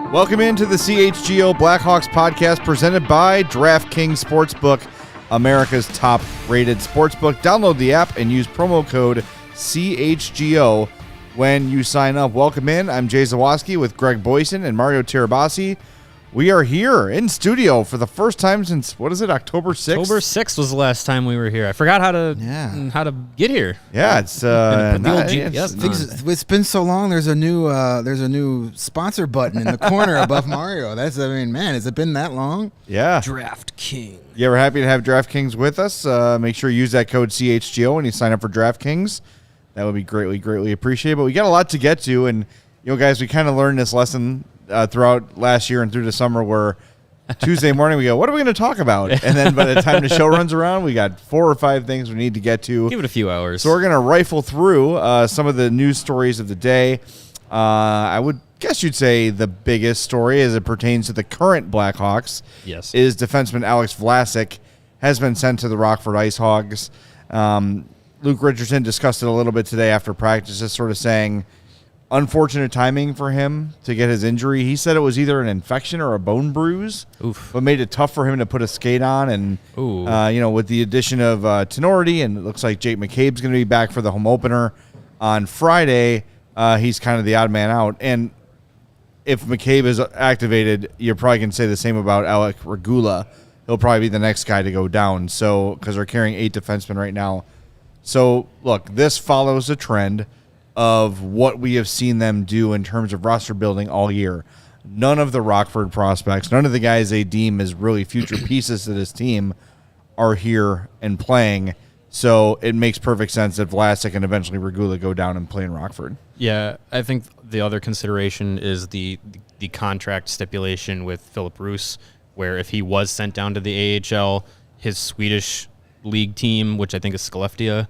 Welcome into the CHGO Blackhawks podcast presented by DraftKings Sportsbook, America's top-rated sportsbook. Download the app and use promo code CHGO when you sign up. Welcome in. I'm Jay Zawaski with Greg Boysen and Mario Tirabassi. We are here in studio for the first time since, what is it, October 6th? October 6th was the last time we were here. I forgot how to get here. Yeah, it's it's been so long. There's a new sponsor button in the corner above Mario. Has it been that long? Yeah. DraftKings. Yeah, we're happy to have DraftKings with us. Make sure you use that code CHGO when you sign up for DraftKings. That would be greatly appreciated. But we got a lot to get to, and guys, we kind of learned this lesson throughout last year and through the summer, where Tuesday morning we go, what are we going to talk about? And then by the time the show runs around, we got 4 or 5 things we need to get to. Give it a few hours. So we're going to rifle through some of the news stories of the day. I would guess you'd say the biggest story as it pertains to the current Blackhawks is defenseman Alex Vlasic has been sent to the Rockford Ice Hogs. Luke Richardson discussed it a little bit today after practice, just sort of saying unfortunate timing for him to get his injury. He said it was either an infection or a bone bruise, but made it tough for him to put a skate on. And, with the addition of Tenority, and it looks like Jake McCabe's going to be back for the home opener on Friday, he's kind of the odd man out. And if McCabe is activated, you're probably going to say the same about Alec Regula. He'll probably be the next guy to go down, so because they're carrying 8 defensemen right now. So, look, this follows a trend of what we have seen them do in terms of roster building all year. None of the Rockford prospects, none of the guys they deem as really future pieces to this team are here and playing. So it makes perfect sense that Vlasic and eventually Regula go down and play in Rockford. Yeah, I think the other consideration is the contract stipulation with Philip Roos, where if he was sent down to the AHL, his Swedish league team, which I think is Skellefteå,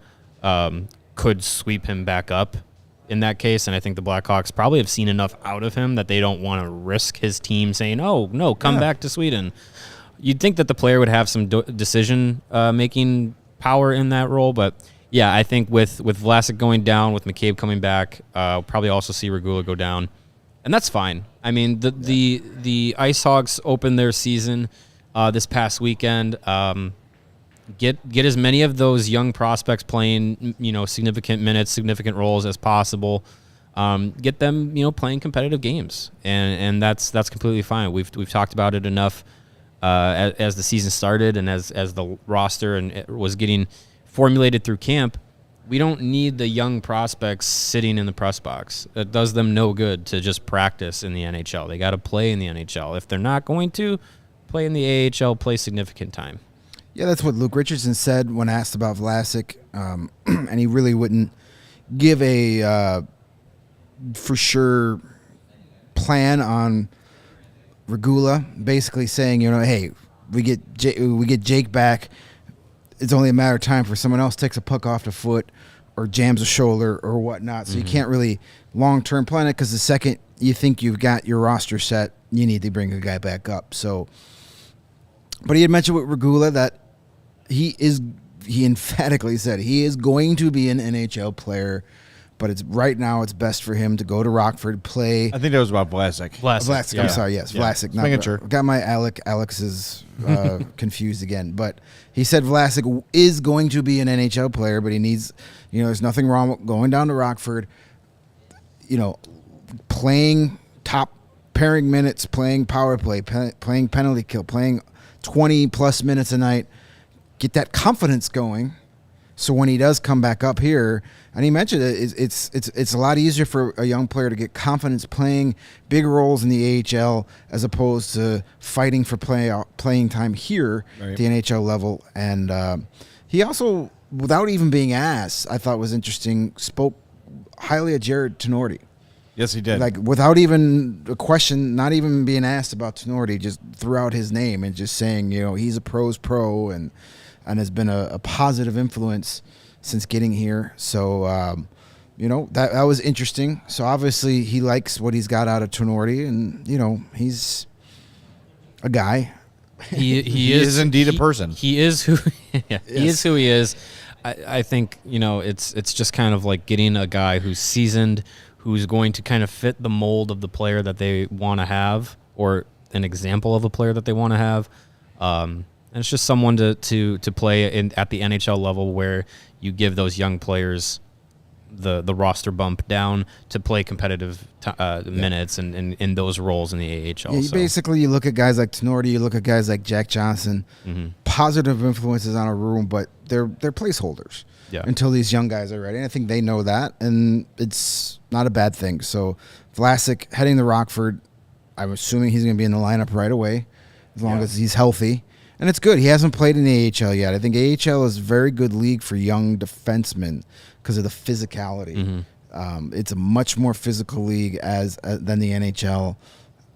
could sweep him back up in that case. And I think the Blackhawks probably have seen enough out of him that they don't want to risk his team saying, oh, no, come back to Sweden. You'd think that the player would have some decision-making power in that role. But, yeah, I think with Vlasic going down, with McCabe coming back, probably also see Regula go down. And that's fine. I mean, the Ice Hogs opened their season this past weekend. Get as many of those young prospects playing, significant minutes, significant roles as possible. Get them, playing competitive games, and that's completely fine. We've talked about it enough as the season started and as the roster and it was getting formulated through camp. We don't need the young prospects sitting in the press box. It does them no good to just practice in the NHL. They got to play in the NHL. If they're not going to play in the AHL, play significant time. Yeah, that's what Luke Richardson said when asked about Vlasic, and he really wouldn't give a for sure plan on Regula. Basically saying, hey, we get Jake back. It's only a matter of time for someone else takes a puck off the foot or jams a shoulder or whatnot. So you can't really long-term plan it, because the second you think you've got your roster set, you need to bring a guy back up. So, but he had mentioned with Regula that he emphatically said he is going to be an NHL player, but right now it's best for him to go to Rockford, play. I think that was about Vlasic. Vlasic, yeah. I'm sorry, yes, yeah. Vlasic. Making sure. Got my Alex's confused again. But he said Vlasic is going to be an NHL player, but he needs, there's nothing wrong with going down to Rockford, playing top pairing minutes, playing power play, playing penalty kill, playing 20-plus minutes a night, get that confidence going. So when he does come back up here, and he mentioned it's a lot easier for a young player to get confidence playing big roles in the AHL as opposed to fighting for playing time here at the NHL level. And he also, without even being asked, I thought was interesting, spoke highly of Jared Tenorti. Yes, he did. Like without even a question, not even being asked about Tenorti, just threw out his name and just saying, he's a pro's pro and has been a positive influence since getting here. So, that was interesting. So obviously he likes what he's got out of Tenorti, and he's a guy. He is indeed a person. He is who he is who he is. I think it's just kind of like getting a guy who's seasoned, who's going to kind of fit the mold of the player that they want to have, or an example of a player that they want to have. And it's just someone to play at the NHL level, where you give those young players the roster bump down to play competitive minutes and in those roles in the AHL. Yeah, basically, you look at guys like Tenorti, you look at guys like Jack Johnson, positive influences on a room, but they're placeholders until these young guys are ready. And I think they know that, and it's not a bad thing. So Vlasic heading to Rockford, I'm assuming he's going to be in the lineup right away as long as he's healthy. And it's good. He hasn't played in the AHL yet. I think AHL is a very good league for young defensemen because of the physicality. It's a much more physical league than the NHL,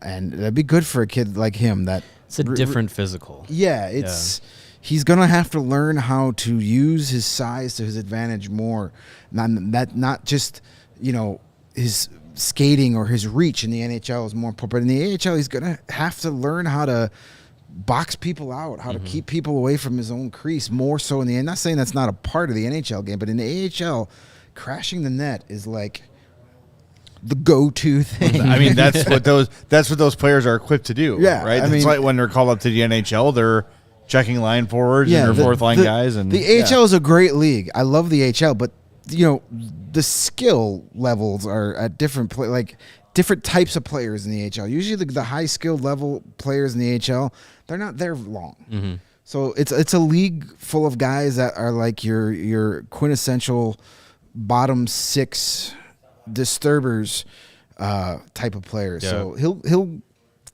and that'd be good for a kid like him. It's a different physical. Yeah, he's gonna have to learn how to use his size to his advantage more. Not just his skating or his reach in the NHL is more important, but in the AHL he's gonna have to learn how to box people out, how to keep people away from his own crease more so in the end. Not saying that's not a part of the NHL game, but in the AHL, crashing the net is like the go-to thing. I mean, that's what those players are equipped to do. Yeah, right. That's like when they're called up to the NHL, they're checking line forwards and their fourth line guys. And the AHL is a great league. I love the AHL, but the skill levels are at different different types of players in the AHL. Usually the high skilled level players in the AHL, they're not there long. So it's a league full of guys that are like your quintessential bottom six disturbers type of players. So he'll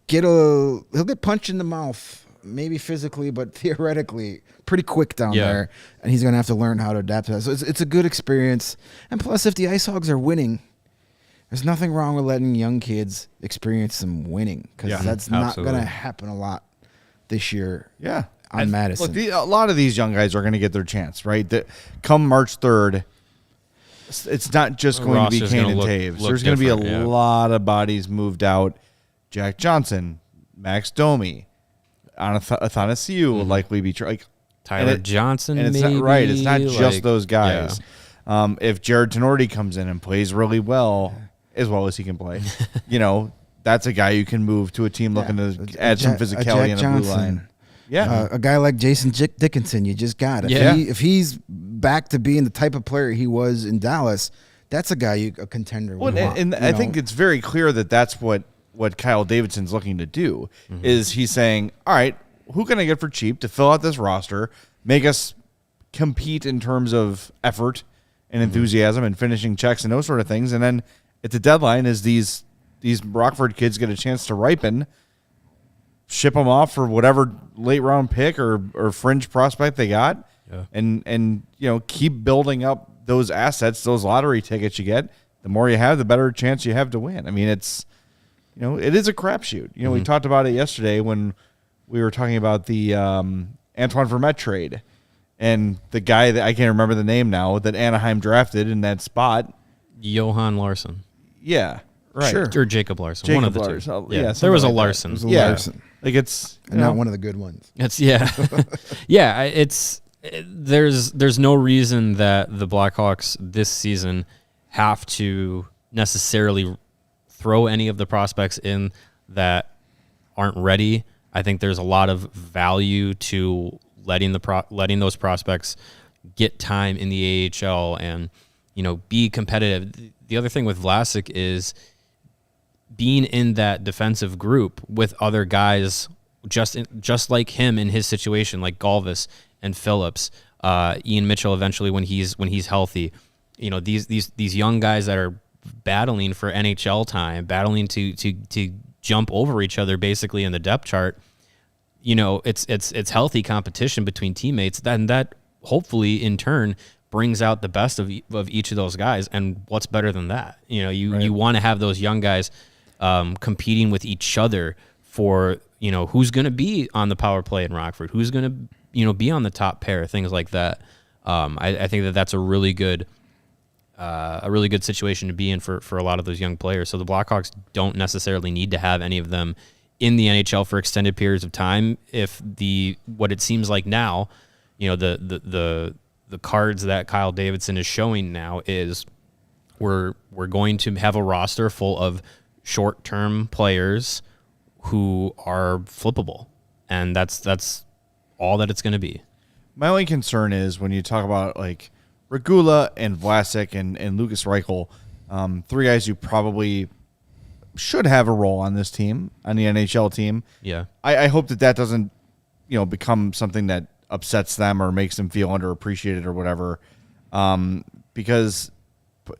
get punched in the mouth, maybe physically, but theoretically pretty quick down there, and he's gonna have to learn how to adapt to that. So it's a good experience. And plus, if the Ice Hogs are winning, there's nothing wrong with letting young kids experience some winning, because that's not going to happen a lot this year on Madison. Look, a lot of these young guys are going to get their chance, right? Come March 3rd, it's not just going to be Kane and Taves. There's going to be a lot of bodies moved out. Jack Johnson, Max Domi, Athanasiou will likely be Tyler Johnson, and it's maybe. Not right. It's not just those guys. If Jared Tenorti comes in and plays really well as he can play, that's a guy you can move to a team looking to add some physicality in the blue line. A guy like Jason Dickinson, you just got it. If he's back to being the type of player he was in Dallas, that's a guy a contender would want. And I think it's very clear that that's what Kyle Davidson's looking to do. Is he's saying, all right, who can I get for cheap to fill out this roster, make us compete in terms of effort and enthusiasm and finishing checks and those sort of things, and then at the deadline, as these Rockford kids get a chance to ripen, ship them off for whatever late round pick or fringe prospect they got, and keep building up those assets, those lottery tickets you get. The more you have, the better chance you have to win. I mean, it is a crapshoot. We talked about it yesterday when we were talking about the Antoine Vermette trade, and the guy that I can't remember the name now that Anaheim drafted in that spot, Johan Larsson. Yeah, right. Sure. Or Jacob Larsson. One of the two. There was a Larsson. There was a Larsson. Like it's not one of the good ones. It's there's no reason that the Blackhawks this season have to necessarily throw any of the prospects in that aren't ready. I think there's a lot of value to letting those prospects get time in the AHL and be competitive. The other thing with Vlasic is being in that defensive group with other guys just like him in his situation, like Galvis and Phillips, Ian Mitchell eventually when he's healthy. These young guys that are battling for NHL time, battling to jump over each other basically in the depth chart. It's healthy competition between teammates. That hopefully in turn brings out the best of each of those guys. And what's better than that? You want to have those young guys competing with each other for, who's going to be on the power play in Rockford, who's going to, be on the top pair, things like that. I think that's a really good situation to be in for a lot of those young players. So the Blackhawks don't necessarily need to have any of them in the NHL for extended periods of time. If what it seems like now, the cards that Kyle Davidson is showing now is we're going to have a roster full of short-term players who are flippable, and that's all that it's going to be. My only concern is when you talk about like Regula and Vlasic and Lucas Reichel, three guys who probably should have a role on this team, on the NHL team. Yeah. I hope that doesn't, become something that upsets them or makes them feel underappreciated or whatever. Because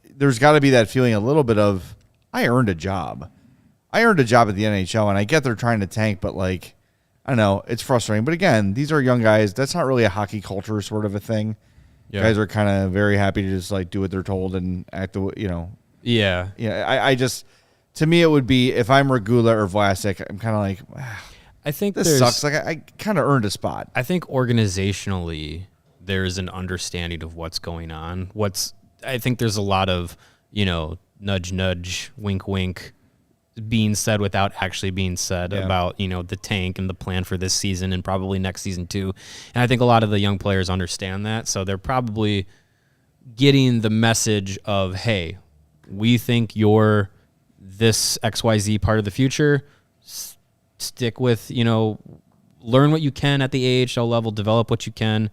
there's got to be that feeling a little bit of, I earned a job. I earned a job at the NHL, and I get they're trying to tank, but like, I don't know, it's frustrating. But again, these are young guys. That's not really a hockey culture sort of a thing. Yeah. Guys are kind of very happy to just like do what they're told and act the, Yeah. Yeah. I just, to me, it would be if I'm Regula or Vlasic, I'm kind of like, I think this sucks. Like I kind of earned a spot. I think organizationally there is an understanding of what's going on. I think there's a lot of, nudge, nudge, wink, wink being said without actually being said about, the tank and the plan for this season and probably next season too. And I think a lot of the young players understand that. So they're probably getting the message of, hey, we think you're this XYZ part of the future. Stick with, learn what you can at the AHL level, develop what you can,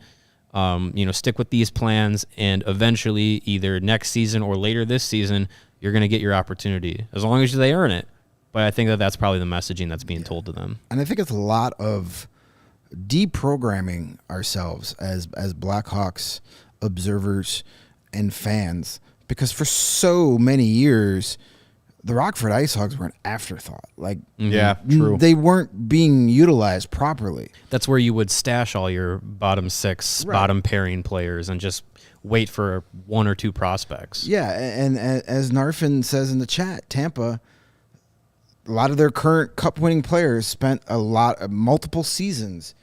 stick with these plans, and eventually either next season or later this season, you're going to get your opportunity as long as they earn it. But I think that's probably the messaging that's being told to them. And I think it's a lot of deprogramming ourselves as Blackhawks observers and fans, because for so many years, the Rockford IceHogs were an afterthought. Like, yeah, true. They weren't being utilized properly. That's where you would stash all your bottom six, bottom pairing players and just wait for one or two prospects. Yeah, and as Narfin says in the chat, Tampa, a lot of their current cup-winning players spent multiple seasons,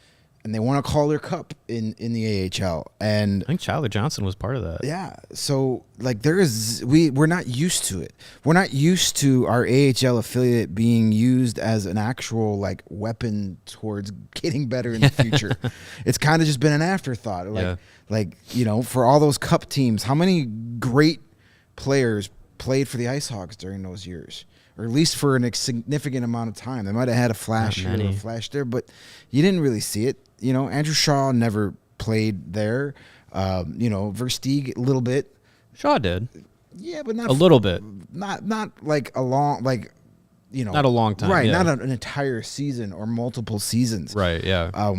and they want to call their cup in the AHL. And I think Tyler Johnson was part of that. Yeah, so like we're not used to it. We're not used to our AHL affiliate being used as an actual like weapon towards getting better in the future. It's kind of just been an afterthought. For all those cup teams, how many great players played for the IceHogs during those years? Or at least for a significant amount of time. They might have had a flash here or a flash there, but you didn't really see it. Andrew Shaw never played there. Versteeg a little bit. Shaw did. Yeah, but not a little bit. Not like a long, not a long time. Right, yeah. not an entire season or multiple seasons. Right, yeah.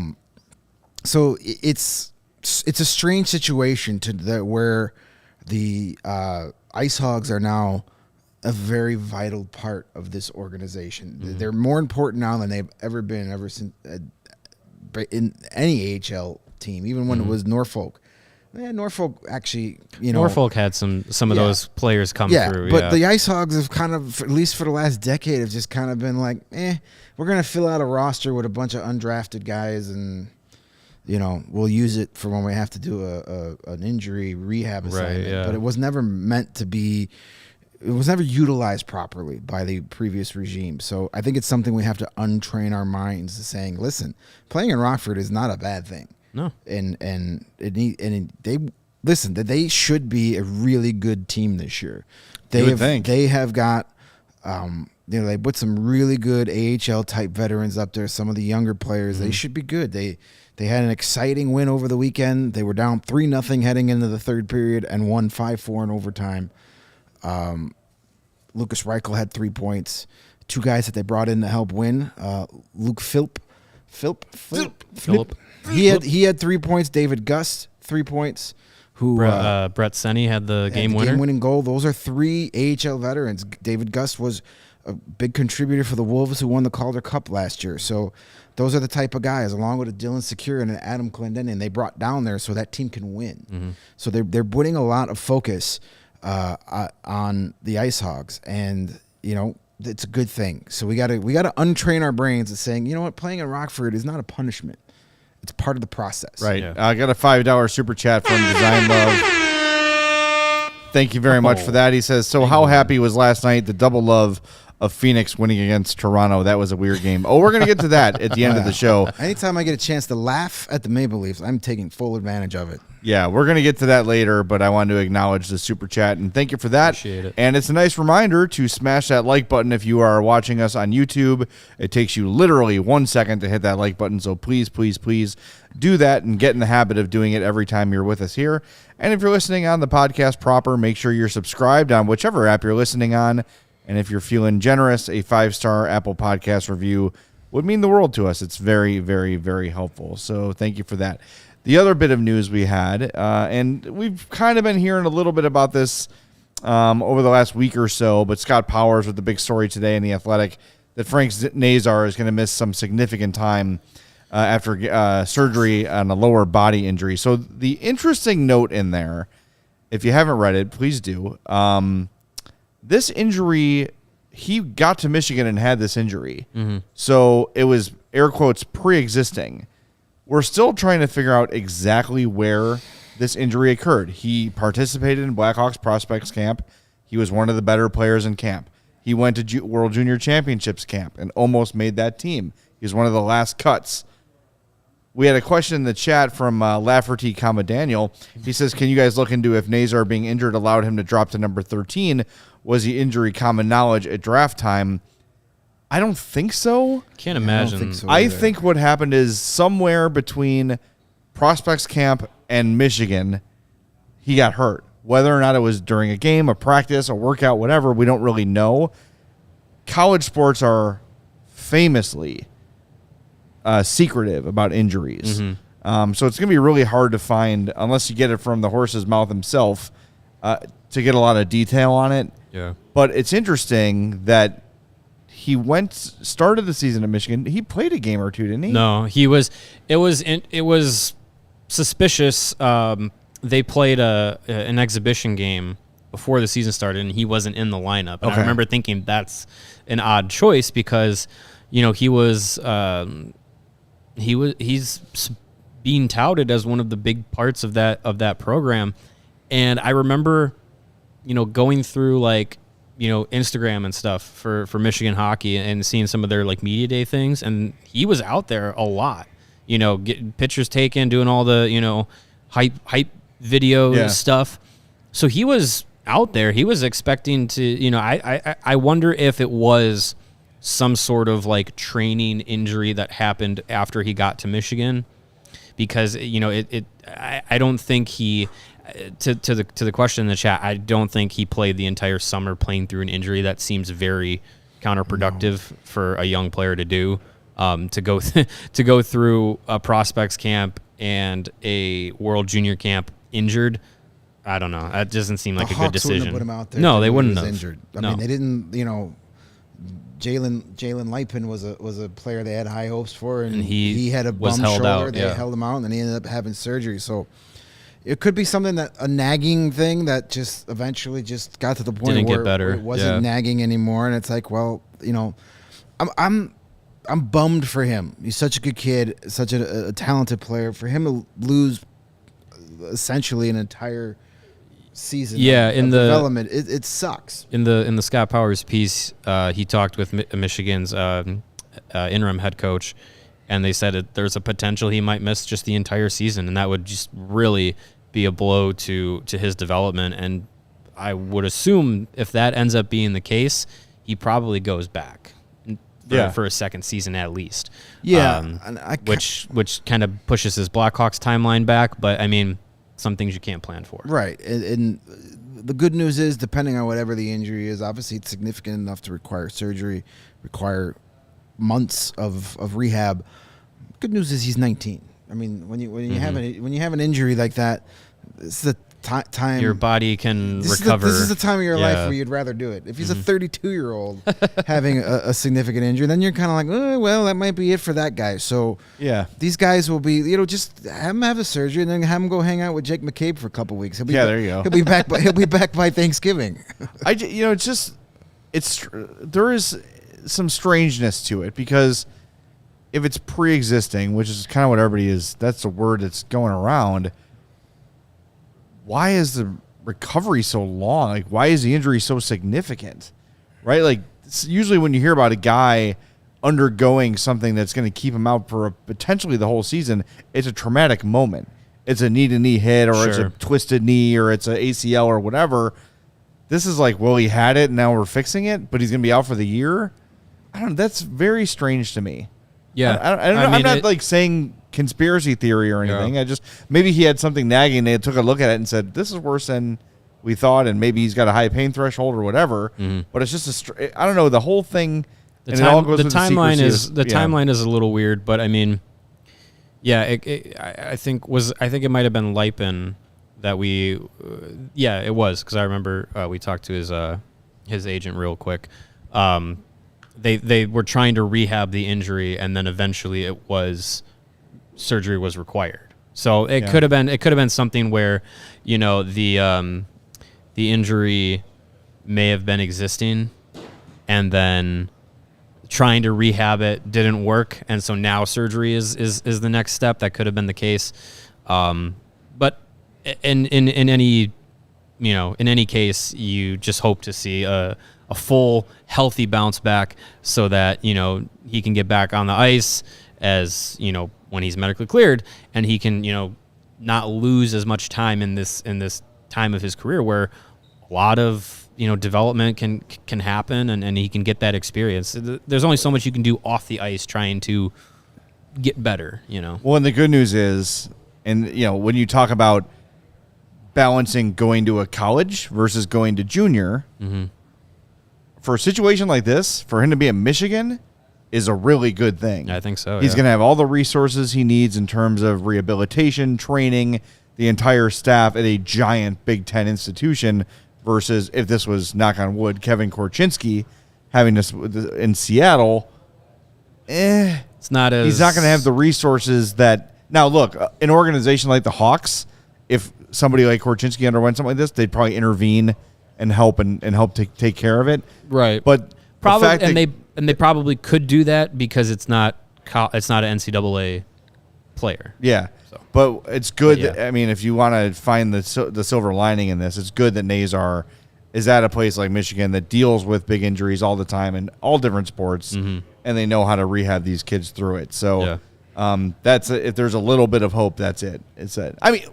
So it's a strange situation where the IceHogs are now a very vital part of this organization. Mm-hmm. They're more important now than they've ever been ever since in any AHL team, even when it was Norfolk. Norfolk actually, Norfolk had some of those players come through. But the IceHogs have kind of, at least for the last decade, have just kind of been like, we're going to fill out a roster with a bunch of undrafted guys, and we'll use it for when we have to do an injury rehab assignment. Right, yeah. But it was never meant to be. It was never utilized properly by the previous regime. So I think it's something we have to untrain our minds to saying, listen, playing in Rockford is not a bad thing. No. And they should be a really good team this year. They have got they put some really good AHL type veterans up there. Some of the younger players, they should be good. They had an exciting win over the weekend. They were down 3-0 heading into the third period and won 5-4 in overtime. Lucas Reichel had 3 points. Two guys that they brought in to help win. Luke Philp. He had 3 points. David Gust 3 points. Brett Senny had the game winner. Game-winning goal. Those are 3 AHL veterans. David Gust was a big contributor for the Wolves who won the Calder Cup last year. So those are the type of guys, along with a Dylan Secure and an Adam Clendenin, they brought down there so that team can win. Mm-hmm. So they're putting a lot of focus on the Ice Hogs, and it's a good thing. So we gotta untrain our brains and saying, you know what, playing in Rockford is not a punishment. It's part of the process. Right. Yeah. I got a $5 super chat from Design Love. Thank you very much for that. He says, so how happy was last night, the double love of Phoenix winning against Toronto? That was a weird game. Oh, we're going to get to that at the end of the show. Anytime I get a chance to laugh at the Maple Leafs, I'm taking full advantage of it. Yeah, we're going to get to that later, but I wanted to acknowledge the super chat, and thank you for that. Appreciate it. And it's a nice reminder to smash that like button if you are watching us on YouTube. It takes you literally 1 second to hit that like button, so please, please, please do that and get in the habit of doing it every time you're with us here. And if you're listening on the podcast proper, make sure you're subscribed on whichever app you're listening on. And if you're feeling generous, a 5-star Apple Podcast review would mean the world to us. It's very, very, very helpful. So thank you for that. The other bit of news we had, and we've kind of been hearing a little bit about this over the last week or so, but Scott Powers with the big story today in The Athletic that Frank Nazar is going to miss some significant time after surgery on a lower body injury. So the interesting note in there, if you haven't read it, please do. This injury, he got to Michigan and had this injury. Mm-hmm. So it was, air quotes, pre-existing. We're still trying to figure out exactly where this injury occurred. He participated in Blackhawks prospects camp. He was one of the better players in camp. He went to World Junior Championships camp and almost made that team. He was one of the last cuts. We had a question in the chat from Lafferty, Daniel. He says, can you guys look into if Nazar being injured allowed him to drop to number 13? Was he injury common knowledge at draft time? I don't think so. Can't imagine. I don't think so I think what happened is somewhere between prospects camp and Michigan, he got hurt. Whether or not it was during a game, a practice, a workout, whatever, we don't really know. College sports are famously secretive about injuries. Mm-hmm. So it's going to be really hard to find, unless you get it from the horse's mouth himself, to get a lot of detail on it. Yeah. But it's interesting that he started the season at Michigan. He played a game or two, didn't he? No, he was. It was suspicious. They played an exhibition game before the season started, and he wasn't in the lineup. And I remember thinking that's an odd choice because, he's being touted as one of the big parts of that program, and I remember, going through Instagram and stuff for Michigan hockey and seeing some of their media day things, and he was out there a lot, getting pictures taken, doing all the hype video stuff. So he was out there. He was expecting to, I wonder if it was some sort of training injury that happened after he got to Michigan, because I don't think he. To the question in the chat, I don't think he played the entire summer playing through an injury. That seems very counterproductive for a young player to do. To go through a prospects camp and a World Junior camp injured. I don't know. That doesn't seem like a good decision. Wouldn't have put him out there. No, they wouldn't have. Injured. I mean, they didn't. Jalen Lightman was a player they had high hopes for, and he had a bum shoulder. Out, they held him out, and then he ended up having surgery. So. It could be something a nagging thing that just eventually just got to the point where it wasn't nagging anymore, and it's like, well, I'm bummed for him. He's such a good kid, such a talented player. For him to lose essentially an entire season, of development, it sucks. In the Scott Powers piece, he talked with Michigan's interim head coach. And they said there's a potential he might miss just the entire season, and that would just really be a blow to his development. And I would assume if that ends up being the case, he probably goes back for a second season at least. Yeah, which kind of pushes his Blackhawks timeline back. But I mean, some things you can't plan for. Right, and the good news is, depending on whatever the injury is, obviously it's significant enough to require surgery, require months of rehab. Good news is he's 19. I mean, when you have an injury like that, it's the time. Your body can recover. This is the time of your life where you'd rather do it. If he's a 32-year-old having a significant injury, then you're kind of like, oh, well, that might be it for that guy. So these guys will be, just have him have the surgery and then have him go hang out with Jake McCabe for a couple weeks. There you go. He'll be back by Thanksgiving. There is some strangeness to it because if it's pre-existing, which is kind of what everybody is, that's the word that's going around. Why is the recovery so long? Like, why is the injury so significant? Right? Like, usually when you hear about a guy undergoing something that's going to keep him out for potentially the whole season, it's a traumatic moment. It's a knee-to-knee hit, or it's a twisted knee, or it's an ACL or whatever. This is like, well, he had it, and now we're fixing it, but he's going to be out for the year? I don't know. That's very strange to me. Yeah. I'm not like saying conspiracy theory or anything. I just, maybe he had something nagging. They took a look at it and said, this is worse than we thought, and maybe he's got a high pain threshold or whatever. But it's just I don't know, the whole thing. The timeline is a little weird, but I mean, I think it might have been Lipin that we, it was, because I remember we talked to his agent real quick. They were trying to rehab the injury, and then eventually surgery was required. So it could have been something where, the injury may have been existing, and then trying to rehab it didn't work, and so now surgery is the next step. That could have been the case. But in any case, you just hope to see a full healthy bounce back so that he can get back on the ice as when he's medically cleared, and he can not lose as much time in this time of his career where a lot of development can happen, and he can get that experience. There's only so much you can do off the ice trying to get better. Well, and the good news is, and when you talk about balancing going to a college versus going to junior. For a situation like this, for him to be in Michigan is a really good thing. I think so. He's going to have all the resources he needs in terms of rehabilitation, training, the entire staff at a giant Big Ten institution versus if this was, knock on wood, Kevin Korchinski having this in Seattle. It's not as... He's not going to have the resources that... Now, look, an organization like the Hawks, if somebody like Korchinski underwent something like this, they'd probably intervene and help take care of it, right? But probably, they probably could do that because it's not an NCAA player. Yeah, but it's good. That, I mean, if you want to find the silver lining in this, it's good that Nazar is at a place like Michigan that deals with big injuries all the time in all different sports, and they know how to rehab these kids through it. So that's if there's a little bit of hope, that's it. It's it. I mean,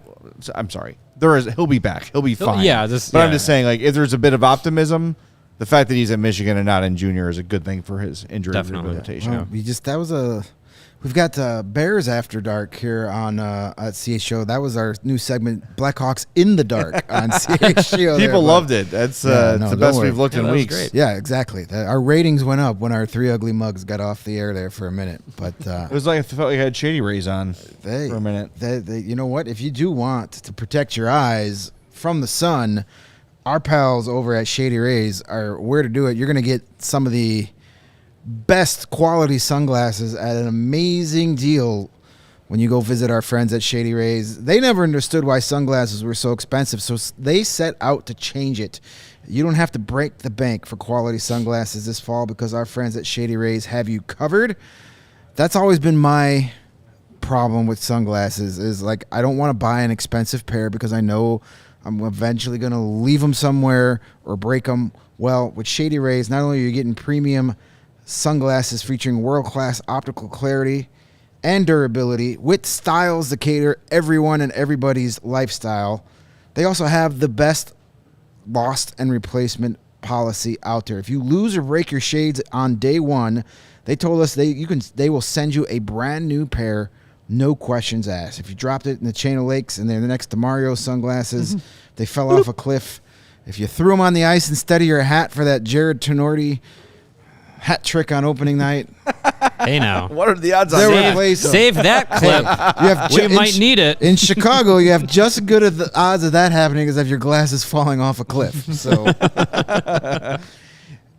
I'm sorry. He'll be back. He'll be fine. Yeah, but I'm just saying, like, if there's a bit of optimism, the fact that he's at Michigan and not in junior is a good thing for his injury rehabilitation. Well, we've got Bears After Dark here on at CHGO. That was our new segment, Blackhawks in the Dark on CHGO. People loved it. That's the best we've looked in weeks. Great. Yeah, exactly. Our ratings went up when our Three Ugly Mugs got off the air there for a minute. But it was like I felt like I had Shady Rays on for a minute. You know what? If you do want to protect your eyes from the sun, our pals over at Shady Rays are where to do it. You're going to get some of the best quality sunglasses at an amazing deal when you go visit our friends at Shady Rays. They never understood why sunglasses were so expensive, so they set out to change it. You don't have to break the bank for quality sunglasses this fall because our friends at Shady Rays have you covered. That's always been my problem with sunglasses, is like I don't want to buy an expensive pair because I know I'm eventually going to leave them somewhere or break them. Well, with Shady Rays, not only are you getting premium sunglasses featuring world-class optical clarity and durability with styles that cater everyone and everybody's lifestyle, they also have the best lost and replacement policy out there. If you lose or break your shades on day one, they told us they will send you a brand new pair, no questions asked. If you dropped it in the chain of lakes and they're next to Mario's sunglasses, they fell off a cliff. If you threw them on the ice instead of your hat for that Jared Tenorti hat trick on opening night. Hey, now. What are the odds on There that? were Save that clip. We might need it. In Chicago, you have just as good of the odds of that happening as if your glass is falling off a cliff. So,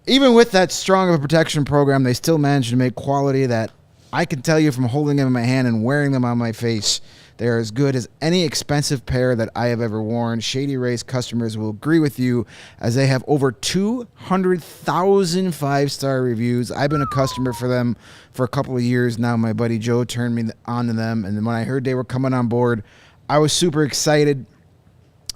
even with that strong of a protection program, they still manage to make quality that I can tell you from holding them in my hand and wearing them on my face. They are as good as any expensive pair that I have ever worn. Shady Rays customers will agree with you, as they have over 200,000 five-star reviews. I've been a customer for them for a couple of years now. My buddy Joe turned me on to them, and when I heard they were coming on board, I was super excited.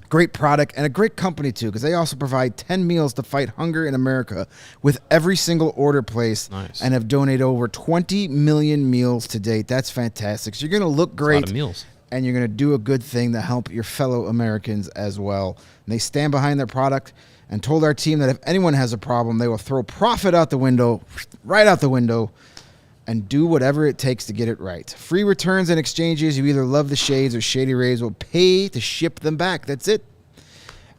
Great product and a great company, too, because they also provide 10 meals to fight hunger in America with every single order placed. Nice. And have donated over 20 million meals to date. That's fantastic. So you're going to look great. That's a lot of meals. And you're going to do a good thing to help your fellow Americans as well. And they stand behind their product and told our team that if anyone has a problem, they will throw profit out the window, right out the window, and do whatever it takes to get it right. Free returns and exchanges. You either love the shades or Shady Rays will pay to ship them back. That's it.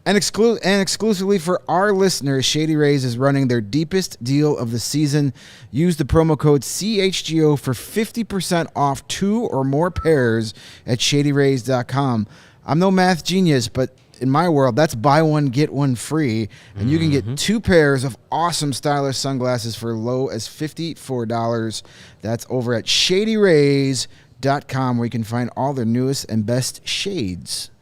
And exclusively for our listeners, Shady Rays is running their deepest deal of the season. Use the promo code CHGO for 50% off 2 or more pairs at shadyrays.com. I'm no math genius, but in my world, that's buy one, get one free. And you can get 2 pairs of awesome stylish sunglasses for low as $54. That's over at shadyrays.com, where you can find all their newest and best shades.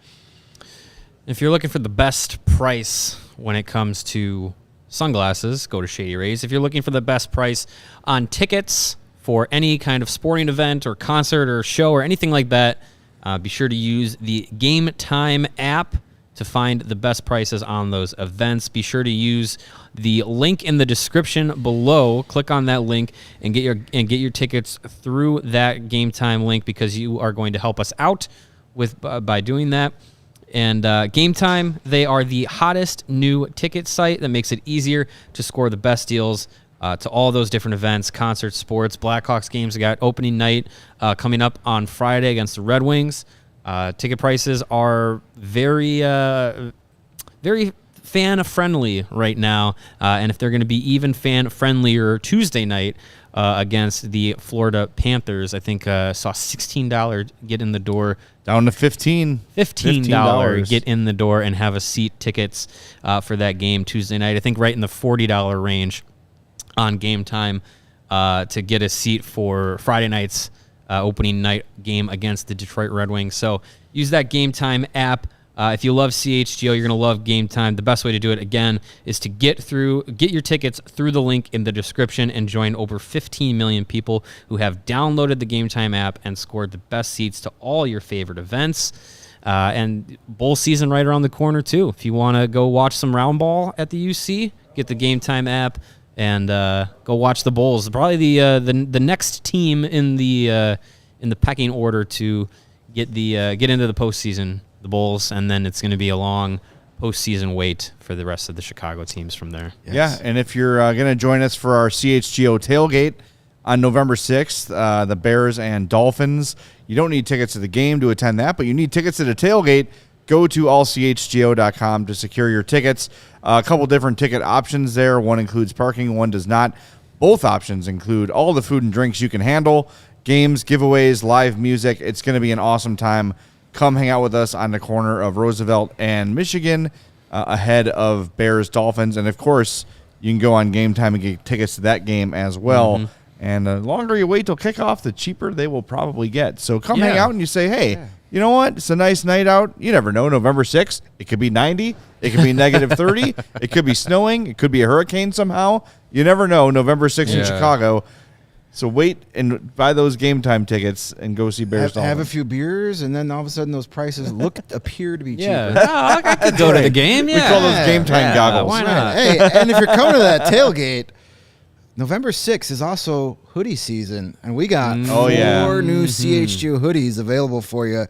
If you're looking for the best price when it comes to sunglasses, go to Shady Rays. If you're looking for the best price on tickets for any kind of sporting event or concert or show or anything like that, be sure to use the Game Time app to find the best prices on those events. Be sure to use the link in the description below. Click on that link and get your tickets through that Game Time link, because you are going to help us out with by doing that. And Game Time, they are the hottest new ticket site that makes it easier to score the best deals to all those different events, concerts, sports, Blackhawks games. We got opening night coming up on Friday against the Red Wings. Ticket prices are very fan-friendly right now. And if they're going to be even fan-friendlier Tuesday night against the Florida Panthers, I think saw $16 get in the door. Down to $15 get in the door and have a seat tickets for that game Tuesday night. I think right in the $40 range on Game Time to get a seat for Friday night's opening night game against the Detroit Red Wings. So use that Game Time app. If you love CHGO, you're going to love Game Time. The best way to do it, again, is to get your tickets through the link in the description and join over 15 million people who have downloaded the Game Time app and scored the best seats to all your favorite events. And bowl season right around the corner, too. If you want to go watch some round ball at the UC, get the Game Time app and go watch the bowls. Probably the next team in the pecking order to get into the postseason, the Bulls, and then it's going to be a long postseason wait for the rest of the Chicago teams from there. Yes. Yeah, and if you're going to join us for our CHGO tailgate on November 6th, the Bears and Dolphins, you don't need tickets to the game to attend that, but you need tickets to the tailgate. Go to allchgo.com to secure your tickets. A couple different ticket options there. One includes parking, one does not. Both options include all the food and drinks you can handle, games, giveaways, live music. It's going to be an awesome time. Come hang out with us on the corner of Roosevelt and Michigan ahead of Bears Dolphins. And, of course, you can go on Game Time and get tickets to that game as well. Mm-hmm. And the longer you wait till kickoff, the cheaper they will probably get. So come hang out and you say, hey, you know what? It's a nice night out. You never know. November 6th, it could be 90. It could be negative 30. It could be snowing. It could be a hurricane somehow. You never know. November 6th in Chicago. So wait and buy those Game Time tickets and go see Bears Dolphins. Have a few beers, and then all of a sudden those prices appear to be cheaper. Yeah, I could go to the game. Yeah. We call those Game Time goggles. Why not? Hey, and if you're coming to that tailgate, November 6th is also hoodie season, and we got 4 new CHGO hoodies available for you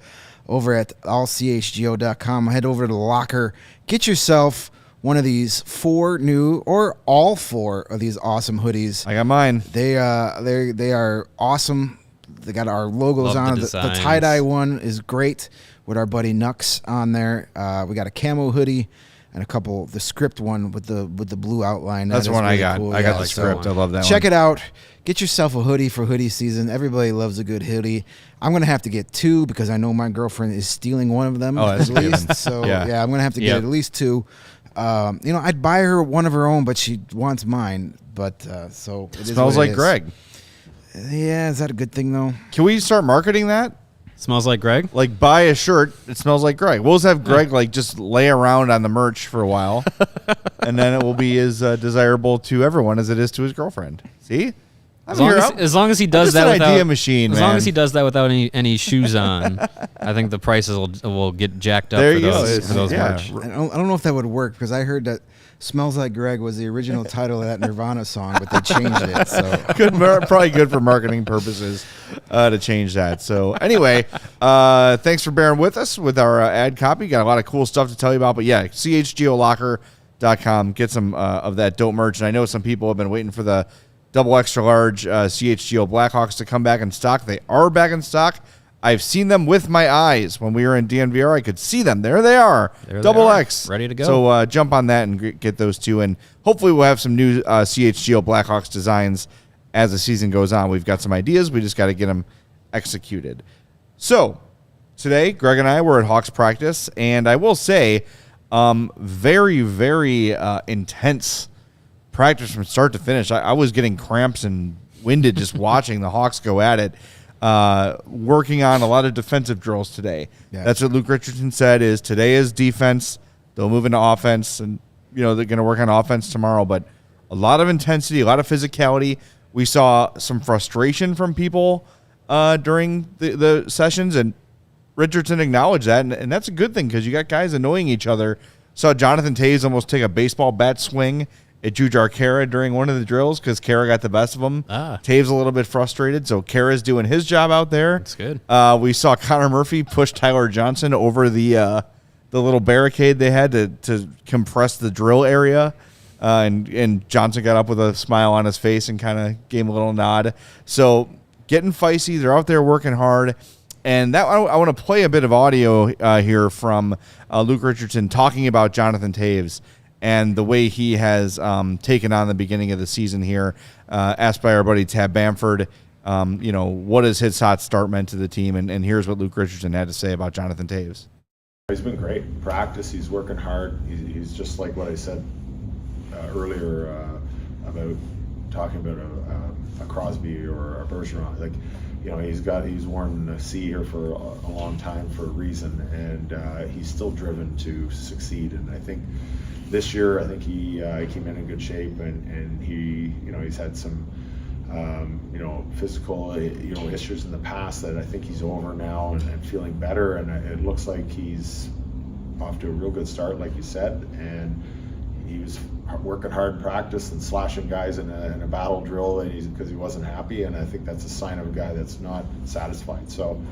over at allchgo.com. Head over to the locker, get yourself one of these 4 new, or all 4 of these awesome hoodies. I got mine. They are awesome. They got our logos on. The tie-dye one is great with our buddy Nux on there. We got a camo hoodie. and a couple. The script one with the blue outline. That's that the one really I got. Cool. I got the script. I love that. Check it out. Get yourself a hoodie for hoodie season. Everybody loves a good hoodie. I'm gonna have to get 2 because I know my girlfriend is stealing one of them at least. So yeah, I'm gonna have to get at least 2. I'd buy her one of her own, but she wants mine. But so it smells like Greg. Yeah, is that a good thing though? Can we start marketing that? Smells like Greg? Like, buy a shirt, it smells like Greg. We'll just have Greg, just lay around on the merch for a while, and then it will be as desirable to everyone as it is to his girlfriend. See? As long as he does that without idea machine, as long as he does that without any shoes on, I think the prices will get jacked up for those merch. I don't know if that would work because I heard that "Smells Like Greg" was the original title of that Nirvana song, but they changed it. So probably good for marketing purposes to change that. So anyway, thanks for bearing with us with our ad copy. Got a lot of cool stuff to tell you about, but yeah, CHGOLocker.com. Get some of that dope merch, and I know some people have been waiting for the double extra large CHGO Blackhawks to come back in stock. They are back in stock. I've seen them with my eyes. When we were in DNVR, I could see them. There they are. Double X. Ready to go. So jump on that and get those 2. And hopefully we'll have some new CHGO Blackhawks designs as the season goes on. We've got some ideas. We just got to get them executed. So today, Greg and I were at Hawks practice. And I will say, very, very intense practice from start to finish. I was getting cramps and winded just watching the Hawks go at it. Working on a lot of defensive drills today. Yeah. That's what Luke Richardson said is today is defense. They'll move into offense, and they're going to work on offense tomorrow. But a lot of intensity, a lot of physicality. We saw some frustration from people during the sessions, and Richardson acknowledged that, and that's a good thing because you got guys annoying each other. Saw Jonathan Toews almost take a baseball bat swing at Jujhar Khaira during one of the drills because Khaira got the best of him. Toews a little bit frustrated, so Khaira's doing his job out there. That's good. We saw Connor Murphy push Tyler Johnson over the little barricade they had to compress the drill area, and Johnson got up with a smile on his face and kind of gave him a little nod. So getting feisty, they're out there working hard. And that I want to play a bit of audio here from Luke Richardson talking about Jonathan Toews and the way he has taken on the beginning of the season here. Asked by our buddy Tab Bamford, what has his hot start meant to the team? And here's what Luke Richardson had to say about Jonathan Toews. He's been great. Practice, he's working hard. He's just like what I said earlier about talking about a Crosby or a Bergeron. Like, he's worn a C here for a long time for a reason, and he's still driven to succeed. And I think this year, he came in good shape, and he's had some physical issues in the past that I think he's over now and feeling better. And it looks like he's off to a real good start, like you said. And he was working hard in practice and slashing guys in a battle drill because he wasn't happy. And I think that's a sign of a guy that's not satisfied. So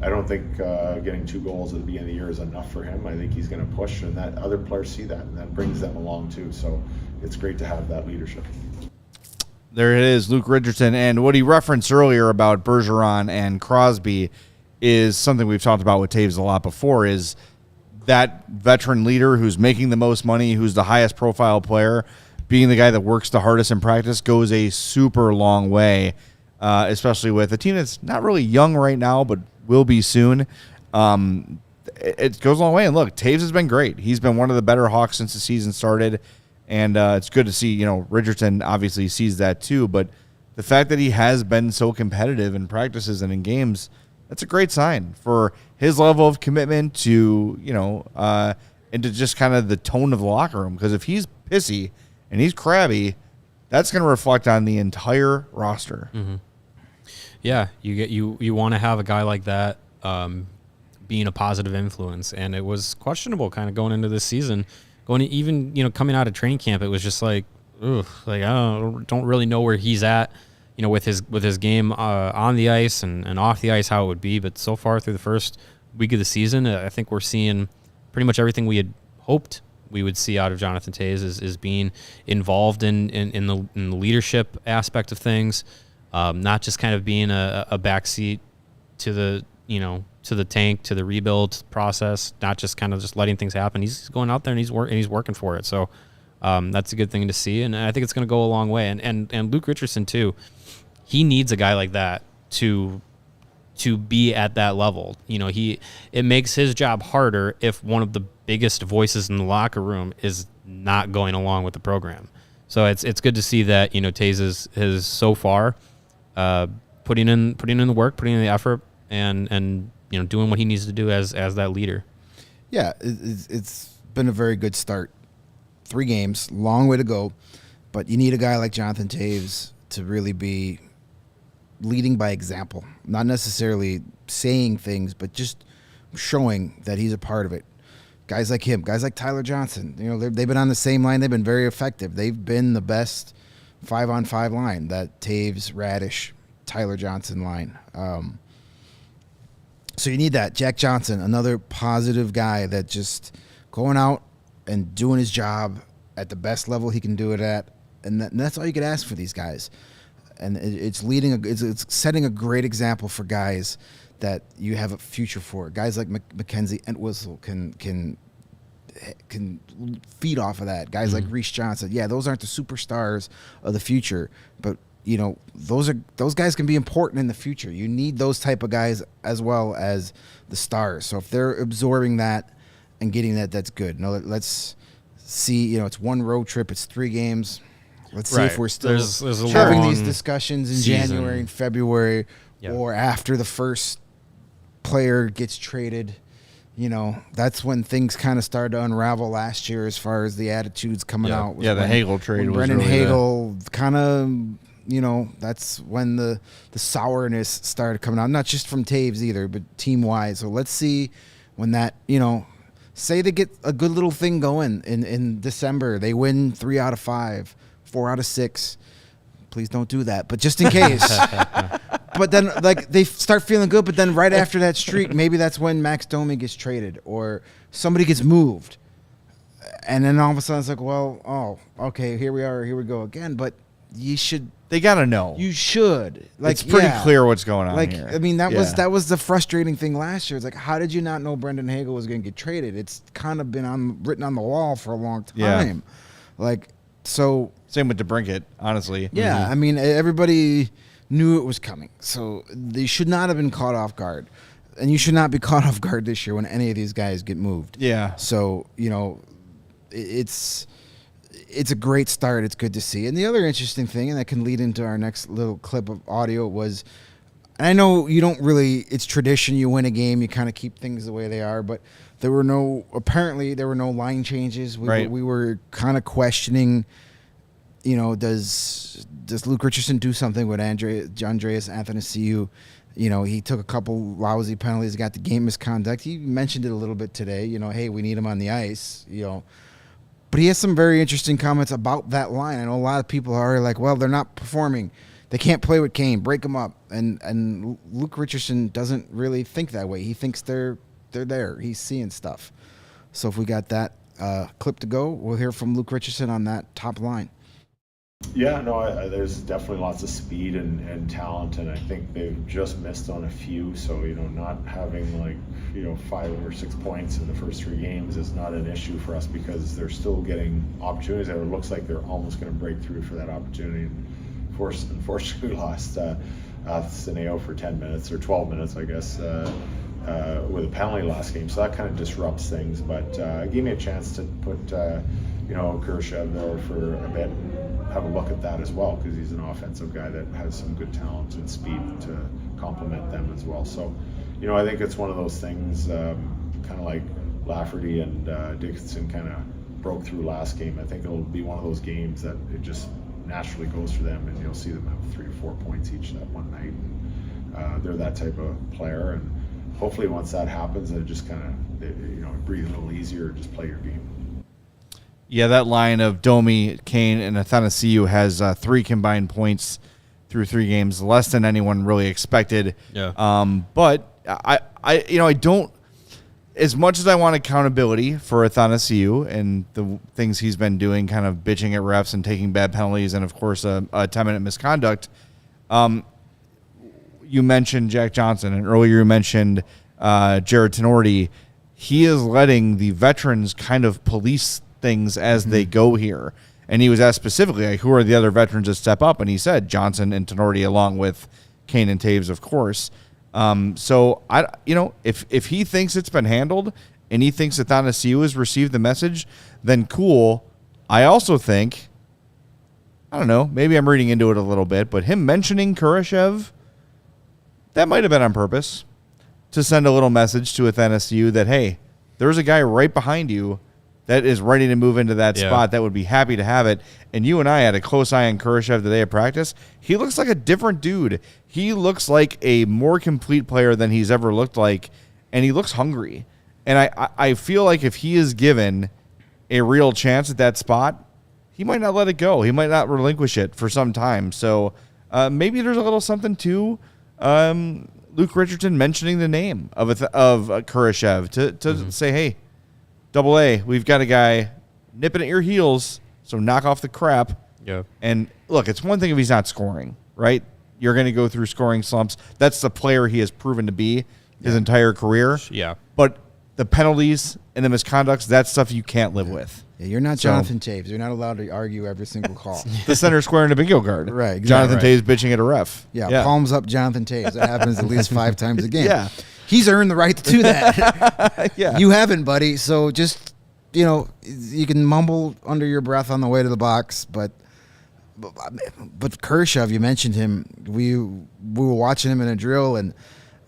I don't think getting 2 goals at the beginning of the year is enough for him. I think he's going to push, and that other players see that, and that brings them along too. So it's great to have that leadership. There it is, Luke Richardson. And what he referenced earlier about Bergeron and Crosby is something we've talked about with Toews a lot before, is that veteran leader who's making the most money, who's the highest profile player, being the guy that works the hardest in practice goes a super long way, especially with a team that's not really young right now, but will be soon. It goes a long way. And look, Toews has been great. He's been one of the better Hawks since the season started. And it's good to see, Richardson obviously sees that too. But the fact that he has been so competitive in practices and in games, that's a great sign for his level of commitment to, and to just kind of the tone of the locker room. Because if he's pissy and he's crabby, that's going to reflect on the entire roster. Mm-hmm. Yeah, you want to have a guy like that being a positive influence. And it was questionable kind of going into this season. Coming out of training camp, it was just like, ugh, like I don't really know where he's at, with his game on the ice and off the ice, how it would be. But so far through the first week of the season, I think we're seeing pretty much everything we had hoped we would see out of Jonathan Toews is being involved in the leadership aspect of things, not just kind of being a backseat to the to the tank, to the rebuild process, not just kind of just letting things happen. He's going out there and he's working for it. So that's a good thing to see, and I think it's going to go a long way. And Luke Richardson too, he needs a guy like that to be at that level. It makes his job harder if one of the biggest voices in the locker room is not going along with the program. So it's good to see that Taze is so far putting in the work, putting in the effort, and doing what he needs to do as that leader. Yeah, it's been a very good start. 3 games, long way to go, but you need a guy like Jonathan Taves to really be leading by example, not necessarily saying things, but just showing that he's a part of it. Guys like him, guys like Tyler Johnson, they've been on the same line. They've been very effective. They've been the best 5-on-5 line, that Taves, Radish, Tyler Johnson line. So you need that. Jack Johnson, another positive guy that just going out and doing his job at the best level he can do it at, and that's all you could ask for these guys. And it's setting a great example for guys that you have a future for. Guys like Mackenzie Entwistle can feed off of that. Guys like Reese Johnson. Yeah, those aren't the superstars of the future, but those guys can be important in the future. You need those type of guys as well as the stars. So if they're absorbing that and getting that, that's good. Let's see. It's one road trip. It's 3 games. Let's see if we're still there's having these discussions in season. January and February, or after the first player gets traded. That's when things kind of started to unravel last year as far as the attitudes coming out. Yeah, the Hagel trade was Brendan really Hagel kind of, that's when the sourness started coming out, not just from Taves either, but team-wise. So let's see when that, say they get a good little thing going in December. They win 3 out of 5. 4 out of 6. Please don't do that. But just in case. But then, they start feeling good. But then right after that streak, maybe that's when Max Domi gets traded or somebody gets moved. And then all of a sudden it's like, well, okay, here we are. Here we go again. But you should. They got to know. You should. It's pretty clear what's going on here. I mean, that was the frustrating thing last year. It's like, how did you not know Brendan Hagel was going to get traded? It's kind of been written on the wall for a long time. Yeah. So same with DeBrincat, honestly. Yeah, I mean, everybody knew it was coming, so they should not have been caught off guard, and you should not be caught off guard this year when any of these guys get moved. Yeah. So it's a great start. It's good to see. And the other interesting thing, and that can lead into our next little clip of audio, was, and I know you don't really. It's tradition. You win a game, you kind of keep things the way they are, but. Apparently there were no line changes. We were kind of questioning, does Luke Richardson do something with Andreas Athanasiou? He took a couple lousy penalties, got the game misconduct. He mentioned it a little bit today, hey, we need him on the ice, But he has some very interesting comments about that line. I know a lot of people are like, well, they're not performing. They can't play with Kane. Break them up. And Luke Richardson doesn't really think that way. He thinks they're there. He's seeing stuff. So if we got that clip to go, we'll hear from Luke Richardson on that top line. Yeah, no, there's definitely lots of speed and talent, and I think they've just missed on a few. So, not having 5 or 6 points in the first 3 games is not an issue for us because they're still getting opportunities. And it looks like they're almost going to break through for that opportunity. Unfortunately, we lost Sineo for 10 minutes or 12 minutes, I guess. With a penalty last game, so that kind of disrupts things. But gave me a chance to put Kershaw there for a bit and have a look at that as well because he's an offensive guy that has some good talent and speed to complement them as well. So, I think it's one of those things, kind of like Lafferty and Dickinson kind of broke through last game. I think it'll be one of those games that it just naturally goes for them, and you'll see them have 3 or 4 points each that one night. And, they're that type of player, and hopefully once that happens, it just kind of, breathe a little easier, just play your game. Yeah, that line of Domi, Kane, and Athanasiou has 3 combined points through 3 games, less than anyone really expected. Yeah. But I don't, as much as I want accountability for Athanasiou and the things he's been doing, kind of bitching at refs and taking bad penalties, and of course a 10-minute misconduct. You mentioned Jack Johnson, and earlier you mentioned Jared Tenorti, he is letting the veterans kind of police things as they go here. And he was asked specifically, like, who are the other veterans that step up? And he said Johnson and Tenorti, along with Kane and Taves, of course. So if he thinks it's been handled and he thinks that Athanasiou has received the message, then cool. I also think, I don't know, maybe I'm reading into it a little bit, but him mentioning Kurashev, that might have been on purpose to send a little message to Athanasiou that, hey, there's a guy right behind you that is ready to move into that spot that would be happy to have it. And you and I had a close eye on Kurashev today at practice. He looks like a different dude. He looks like a more complete player than he's ever looked like, and he looks hungry. And I feel like if he is given a real chance at that spot, he might not let it go. He might not relinquish it for some time. So maybe there's a little something to Luke Richardson mentioning the name of Kurashev to say, hey, Double A, we've got a guy nipping at your heels, so knock off the crap. Yeah. And look, it's one thing if he's not scoring, right? You're going to go through scoring slumps. That's the player he has proven to be his entire career. Yeah. But the penalties and the misconducts, that's stuff you can't live with. Yeah, you're not Jonathan Taves. You're not allowed to argue every single call. The center square in a bingo card. Right, exactly. Jonathan Taves bitching at a ref. Yeah, palms up Jonathan Taves. That happens at least 5 times a game. Yeah. He's earned the right to do that. Yeah. You haven't, buddy. So just, you can mumble under your breath on the way to the box, but Kurashev, you mentioned him. We were watching him in a drill, and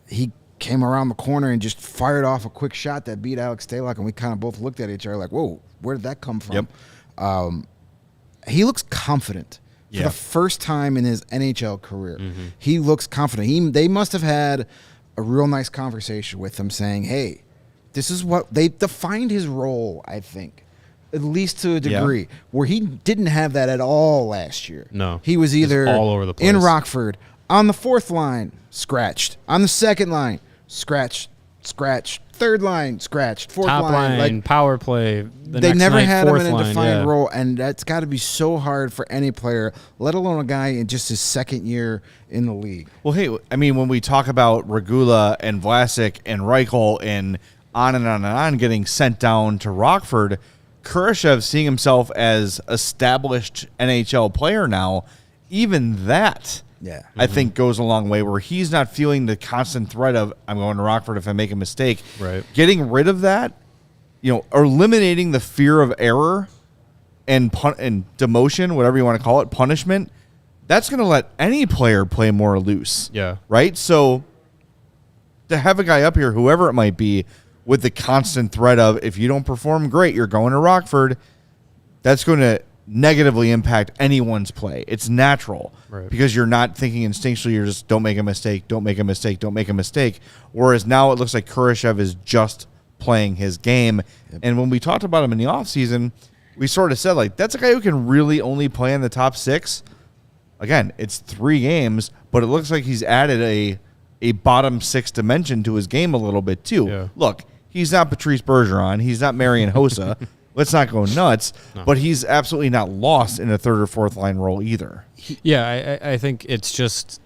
he came around the corner and just fired off a quick shot that beat Alex Stalock, and we kind of both looked at each other like, whoa, where did that come from? Yep. He looks confident. For the first time in his NHL career, he looks confident. They must have had a real nice conversation with him saying, hey, this is what they defined his role, I think, at least to a degree, where he didn't have that at all last year. No. He was either all over the place. In Rockford, on the 4th line, scratched. On the 2nd line, scratched. 3rd line, scratched. 4th Top line, like, power play. They never had him in a defined line, role, and that's got to be so hard for any player, let alone a guy in just his 2nd year in the league. Well, hey, I mean, when we talk about Regula and Vlasic and Reichel and on and on and on getting sent down to Rockford, Kurashev seeing himself as established NHL player now, even that, I think goes a long way, where he's not feeling the constant threat of, I'm going to Rockford if I make a mistake. Right. Getting rid of that, eliminating the fear of error and demotion, whatever you want to call it, punishment, that's going to let any player play more loose. Yeah. Right? So to have a guy up here, whoever it might be, with the constant threat of, if you don't perform great, you're going to Rockford, that's going to negatively impact anyone's play. It's natural, right? Because you're not thinking instinctually, you're just, don't make a mistake, don't make a mistake, don't make a mistake. Whereas now it looks like Kurashev is just playing his game. Yep. And when we talked about him in the offseason, we sort of said, like, that's a guy who can really only play in the top 6. Again, it's 3 games, but it looks like he's added a bottom 6 dimension to his game a little bit too. Yeah. Look, he's not Patrice Bergeron. He's not Marian Hossa. Let's not go nuts. No. But he's absolutely not lost in a 3rd or 4th line role either. Yeah, I think it's just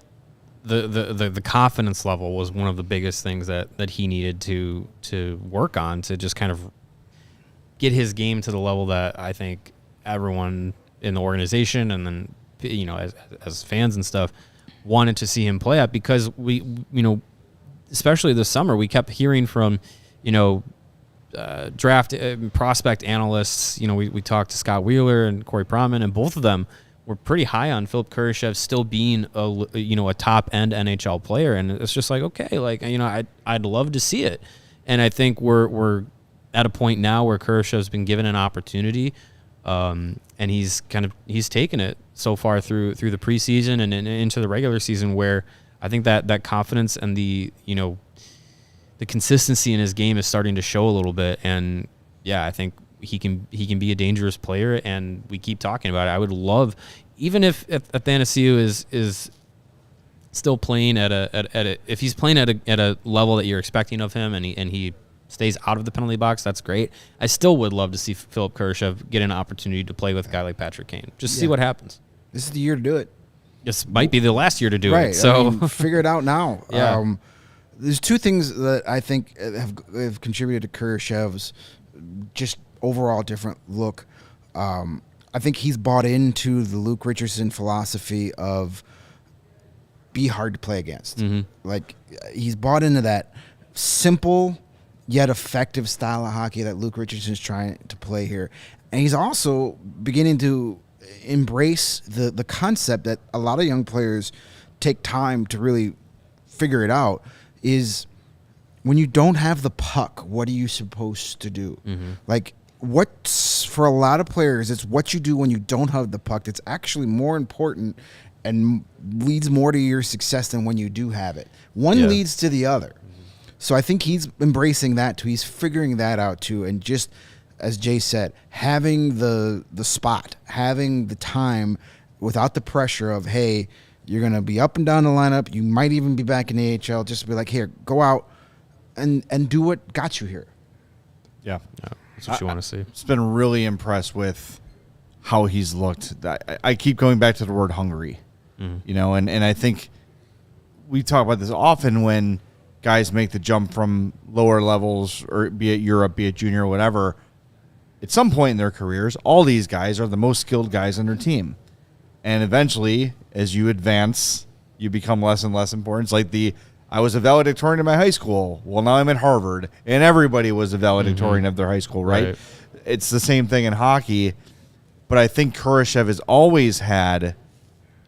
the confidence level was one of the biggest things that he needed to work on, to just kind of get his game to the level that I think everyone in the organization and then as fans and stuff wanted to see him play at, because we especially this summer we kept hearing from draft prospect analysts. We talked to Scott Wheeler and Corey Proman, and both of them were pretty high on Philip Kurashev still being a top end NHL player, and it's just like, okay, like, I'd love to see it. And I think we're at a point now where Kurashev's been given an opportunity, and he's taken it so far through the preseason and into the regular season, where I think that confidence and the consistency in his game is starting to show a little bit. And yeah, I think he can be a dangerous player, and we keep talking about it. I would love, even if Athanasiou is still playing if he's playing at a level that you're expecting of him, and he stays out of the penalty box, that's great. I still would love to see Philip Kurashev get an opportunity to play with a guy like Patrick Kane. Just see what happens. This is the year to do it. This might be the last year to do it. So figure it out now. Yeah. There's two things that I think have contributed to Kurashev's just overall different look. I think he's bought into the Luke Richardson philosophy of be hard to play against. Like, he's bought into that simple yet effective style of hockey that Luke Richardson's trying to play here. And he's also beginning to embrace the concept that a lot of young players take time to really figure it out, is when you don't have the puck, what are you supposed to do? Like, what's for a lot of players, it's what you do when you don't have the puck that's actually more important and leads more to your success than when you do have it. One leads to the other. So I think he's embracing that too. He's figuring that out too. And just as Jay said, having the spot, having the time without the pressure of, hey, you're going to be up and down the lineup. You might even be back in the AHL. Just be like, here, go out and do what got you here. Yeah. That's what you want to see. It's been really impressed with how he's looked. I keep going back to the word hungry, you know, and I think we talk about this often when guys make the jump from lower levels, or be it Europe, be it junior, or whatever. At some point in their careers, all these guys are the most skilled guys on their team. And eventually, as you advance, you become less and less important. It's like I was a valedictorian in my high school. Well, now I'm at Harvard, and everybody was a valedictorian of their high school, right? It's the same thing in hockey. But I think Kurashev has always had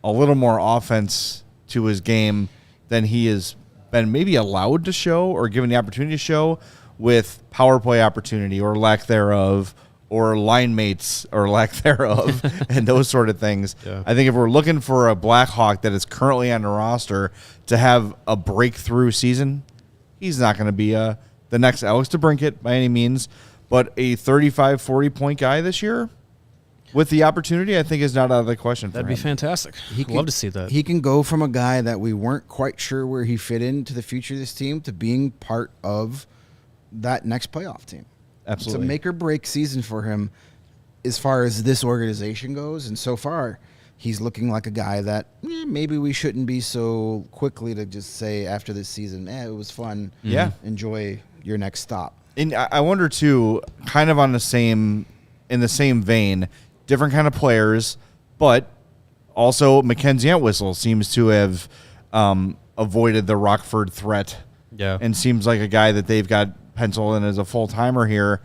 a little more offense to his game than he has been maybe allowed to show or given the opportunity to show, with power play opportunity or lack thereof, or line mates or lack thereof, and those sort of things. I think if we're looking for a Blackhawk that is currently on the roster to have a breakthrough season, he's not going to be the next Alex DeBrincat by any means, but a 35, 40-point guy this year with the opportunity, I think, is not out of the question for him. That'd be fantastic. I'd love to see that. He can go from a guy that we weren't quite sure where he fit into the future of this team to being part of that next playoff team. Absolutely. It's a make or break season for him as far as this organization goes. And so far, he's looking like a guy that maybe we shouldn't be so quickly to just say after this season, it was fun. Yeah. Enjoy your next stop. And I wonder, too, kind of in the same vein, different kind of players, but also Mackenzie Entwistle seems to have avoided the Rockford threat. And seems like a guy that they've got pencil in as a full-timer here,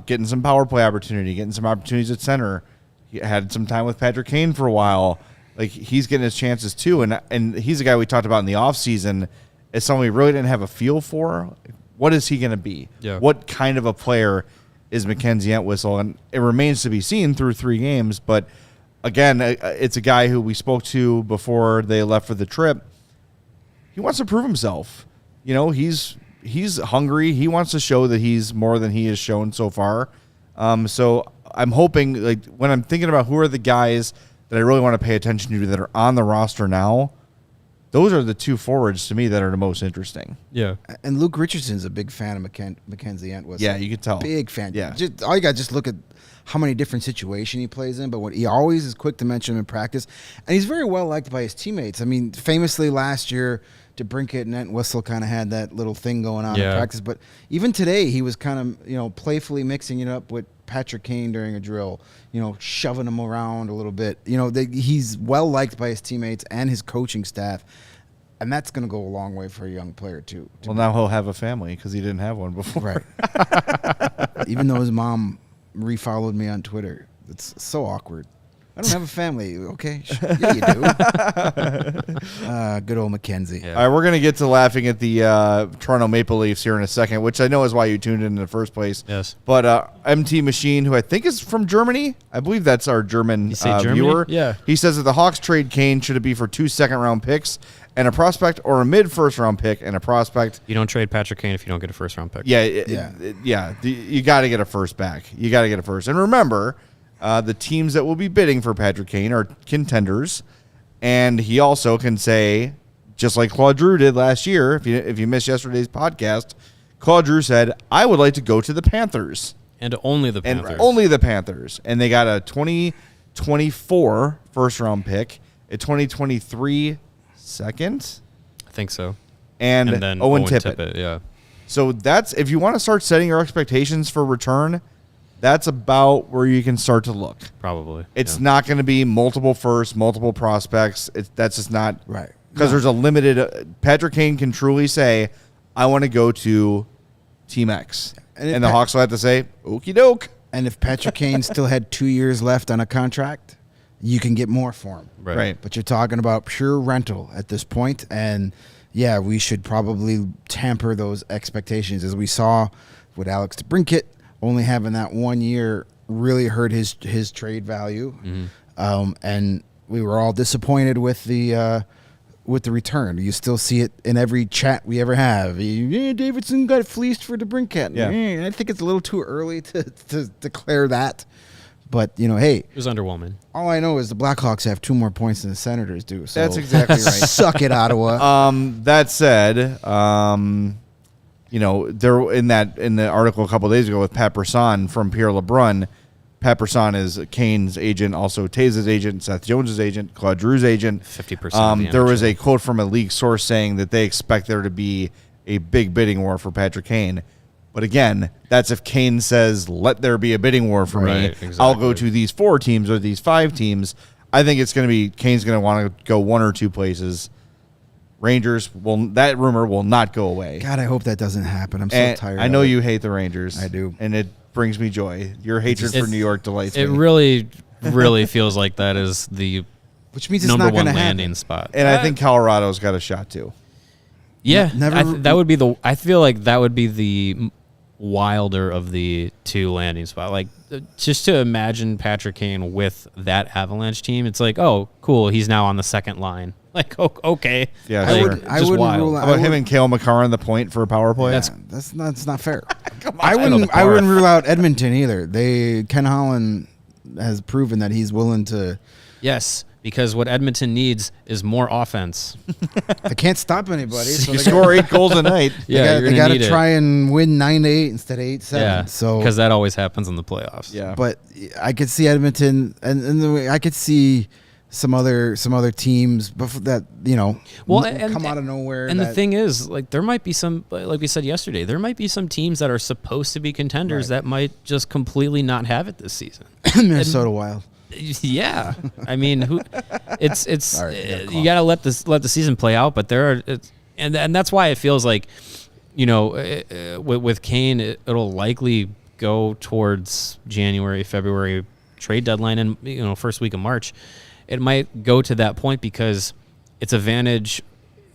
getting some power play opportunity, getting some opportunities at center. He had some time with Patrick Kane for a while. Like, he's getting his chances too, and he's a guy we talked about in the offseason as someone we really didn't have a feel for. What is he going to be? What kind of a player is Mackenzie Entwistle? And it remains to be seen through 3 games, but again, it's a guy who we spoke to before they left for the trip. He wants to prove himself. You know, he's hungry. He wants to show that he's more than he has shown so far. So I'm hoping, like, when I'm thinking about who are the guys that I really want to pay attention to that are on the roster now, those are the 2 forwards to me that are the most interesting. And Luke Richardson's a big fan of Mackenzie Entwistle. Yeah, you could tell. Big fan. Yeah. All you got to just look at how many different situations he plays in, but he always is quick to mention him in practice. And he's very well liked by his teammates. I mean, famously last year, DeBrincat and Entwistle kind of had that little thing going on in practice. But even today, he was kind of, playfully mixing it up with Patrick Kane during a drill, shoving him around a little bit. He's well liked by his teammates and his coaching staff. And that's going to go a long way for a young player, too. Well, now he'll have a family because he didn't have one before. Right. Even though his mom refollowed me on Twitter. It's so awkward. I don't have a family. Okay. Yeah, you do. Good old Mackenzie. All right, we're going to get to laughing at the Toronto Maple Leafs here in a second, which I know is why you tuned in the first place. Yes. But MT Machine, who I think is from Germany, I believe that's our German viewer. Yeah. He says that the Hawks trade Kane, should it be for 2 second-round picks and a prospect, or a mid-first-round pick and a prospect? You don't trade Patrick Kane if you don't get a first-round pick. You got to get a first back. You got to get a first. And remember, the teams that will be bidding for Patrick Kane are contenders, and he also can say, just like Claude Drew did last year, if you missed yesterday's podcast, Claude Drew said, I would like to go to the Panthers. And only the Panthers. And only the Panthers. And they got a 2024 first-round pick, a 2023 second. I think so. and then Owen Tippett. Yeah. So that's, if you want to start setting your expectations for return, that's about where you can start to look. Probably. It's not going to be multiple firsts, multiple prospects. That's just not Right. Because there's a limited. Patrick Kane can truly say, "I want to go to Team X," and the Hawks will have to say, "Okie doke." And if Patrick Kane still had 2 years left on a contract, you can get more for him. Right. But you're talking about pure rental at this point, and yeah, we should probably tamper those expectations, as we saw with Alex DeBrincat only having that 1 year really hurt his trade value, and we were all disappointed with the return. You still see it in every chat we ever have. Davidson got fleeced for DeBrincat. Yeah. I think it's a little too early to declare that. But, hey. It was underwhelming. All I know is the Blackhawks have 2 more points than the Senators do. So That's exactly right. Suck it, Ottawa. That said, there in the article a couple of days ago with Pat Brisson from Pierre LeBrun. Pat Brisson is Kane's agent, also Taze's agent, Seth Jones' agent, Claude Drew's agent. 50%. There was a quote from a league source saying that they expect there to be a big bidding war for Patrick Kane. But again, that's if Kane says, "Let there be a bidding war for me. Exactly. I'll go to these 4 teams or these 5 teams." I think it's going to be Kane's going to want to go 1 or 2 places. Rangers that rumor will not go away. God, I hope that doesn't happen. I'm so tired. I know you hate the Rangers. I do. And it brings me joy. Your hatred for New York delights me. It really, really feels like that is the Which means it's number not going one to landing happen. spot. And I think Colorado's got a shot too. Yeah, Never- I feel like that would be the wilder of the 2 landing spot. Like, just to imagine Patrick Kane with that Avalanche team, it's like, oh, cool, he's now on the second line. Like, okay. Yeah, I sure. would- I Just wouldn't wild. rule out- How about him and Cale Makar on the point for a power play? That's not fair. I know the I wouldn't bar. rule out Edmonton either. Ken Holland has proven that he's willing to. Yes, because what Edmonton needs is more offense. They can't stop anybody. So You they score 8 goals a night. they got to try and win 9-8 instead of 8-7. Yeah, So because that always happens in the playoffs. Yeah. but I could see Edmonton, and I could see some other teams that come out of nowhere. And the thing is, like, there might be some, like we said yesterday, there might be some teams that are supposed to be contenders that might just completely not have it this season. Minnesota Wild. Yeah, I mean, it's Sorry, you got to let the season play out, but and that's why it feels like, with Kane, it'll likely go towards January, February trade deadline, and first week of March. It might go to that point because it's an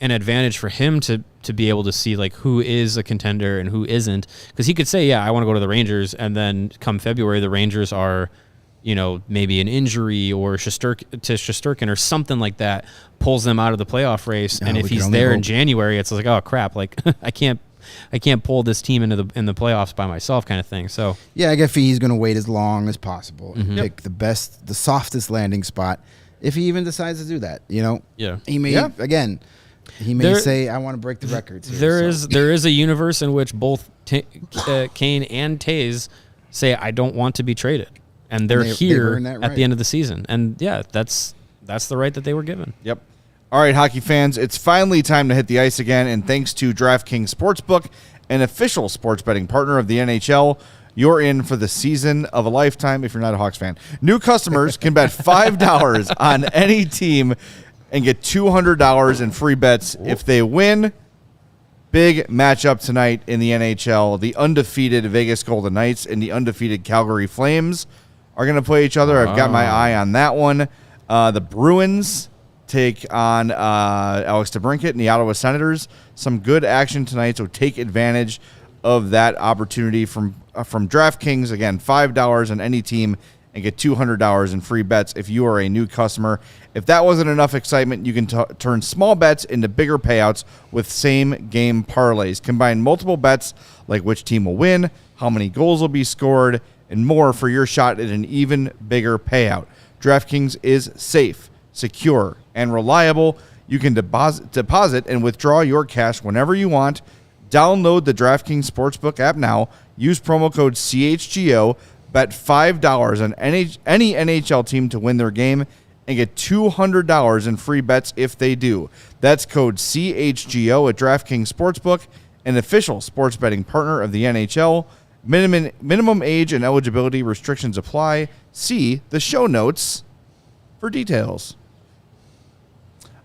advantage for him to be able to see like who is a contender and who isn't, because he could say, yeah, I want to go to the Rangers, and then come February the Rangers are maybe an injury or Shesterkin or something like that pulls them out of the playoff race. No, and if he's there in January, it's like, oh crap, like I can't pull this team in the playoffs by myself, kind of thing. So yeah, I guess he's going to wait as long as possible and pick the softest landing spot if he even decides to do that. yeah, He may again. He may say, "I want to break the records." Here, there is a universe in which both Kane and Taze say, "I don't want to be traded." And they're here earned that at right. the end of the season. And yeah, that's the right that they were given. Yep. All right, hockey fans, it's finally time to hit the ice again, and thanks to DraftKings Sportsbook, an official sports betting partner of the NHL, you're in for the season of a lifetime if you're not a Hawks fan. New customers can bet $5 on any team and get $200 in free bets if they win. Big matchup tonight in the NHL. The undefeated Vegas Golden Knights and the undefeated Calgary Flames are going to play each other. I've got my eye on that one. The Bruins take on Alex DeBrincat and the Ottawa Senators. Some good action tonight, so take advantage of that opportunity from DraftKings. Again, $5 on any team and get $200 in free bets if you are a new customer. If that wasn't enough excitement, you can turn small bets into bigger payouts with same-game parlays. Combine multiple bets like which team will win, how many goals will be scored, and more for your shot at an even bigger payout. DraftKings is safe, secure, and reliable. You can deposit and withdraw your cash whenever you want. Download the DraftKings Sportsbook app now. Use promo code CHGO. Bet $5 on any NHL team to win their game and get $200 in free bets if they do. That's code CHGO at DraftKings Sportsbook, an official sports betting partner of the NHL. Minimum age and eligibility restrictions apply. See the show notes for details.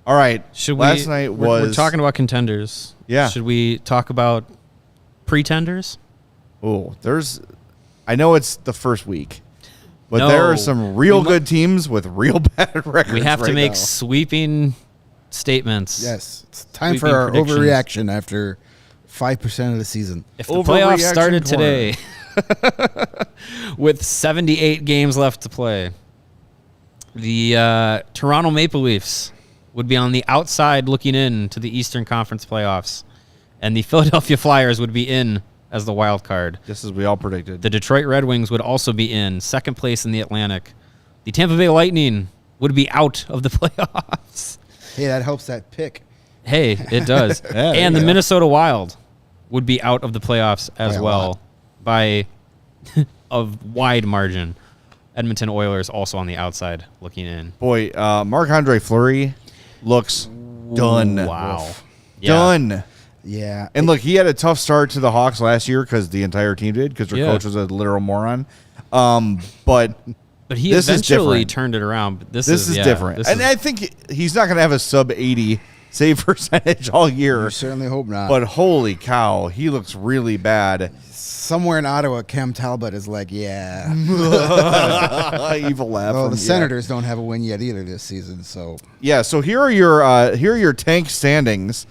All right. Last night we're talking about contenders. Yeah. Should we talk about pretenders? Oh, I know it's the first week, but there are some real good teams with real bad records. We have to make now. sweeping statements. Yes, it's time for our overreaction after 5% of the season. If the playoffs started today with 78 games left to play, the Toronto Maple Leafs would be on the outside looking in to the Eastern Conference playoffs, and the Philadelphia Flyers would be in as the wild card. Just as we all predicted. The Detroit Red Wings would also be in second place in the Atlantic. The Tampa Bay Lightning would be out of the playoffs. Hey, that helps that pick. Hey, it does. And the Minnesota Wild would be out of the playoffs as well by a wide margin. Edmonton Oilers also on the outside looking in. Boy, Marc-Andre Fleury looks done. Wow. Done. Yeah. And look, he had a tough start to the Hawks last year because the entire team did, because their coach was a literal moron. But he this eventually is turned it around. But this is different. I think he's not going to have a sub 80 save percentage all year. I certainly hope not. But holy cow, he looks really bad. Somewhere in Ottawa, Cam Talbot is like, yeah. Evil laugh. Well, the Senators don't have a win yet either this season. So so here are your tank standings.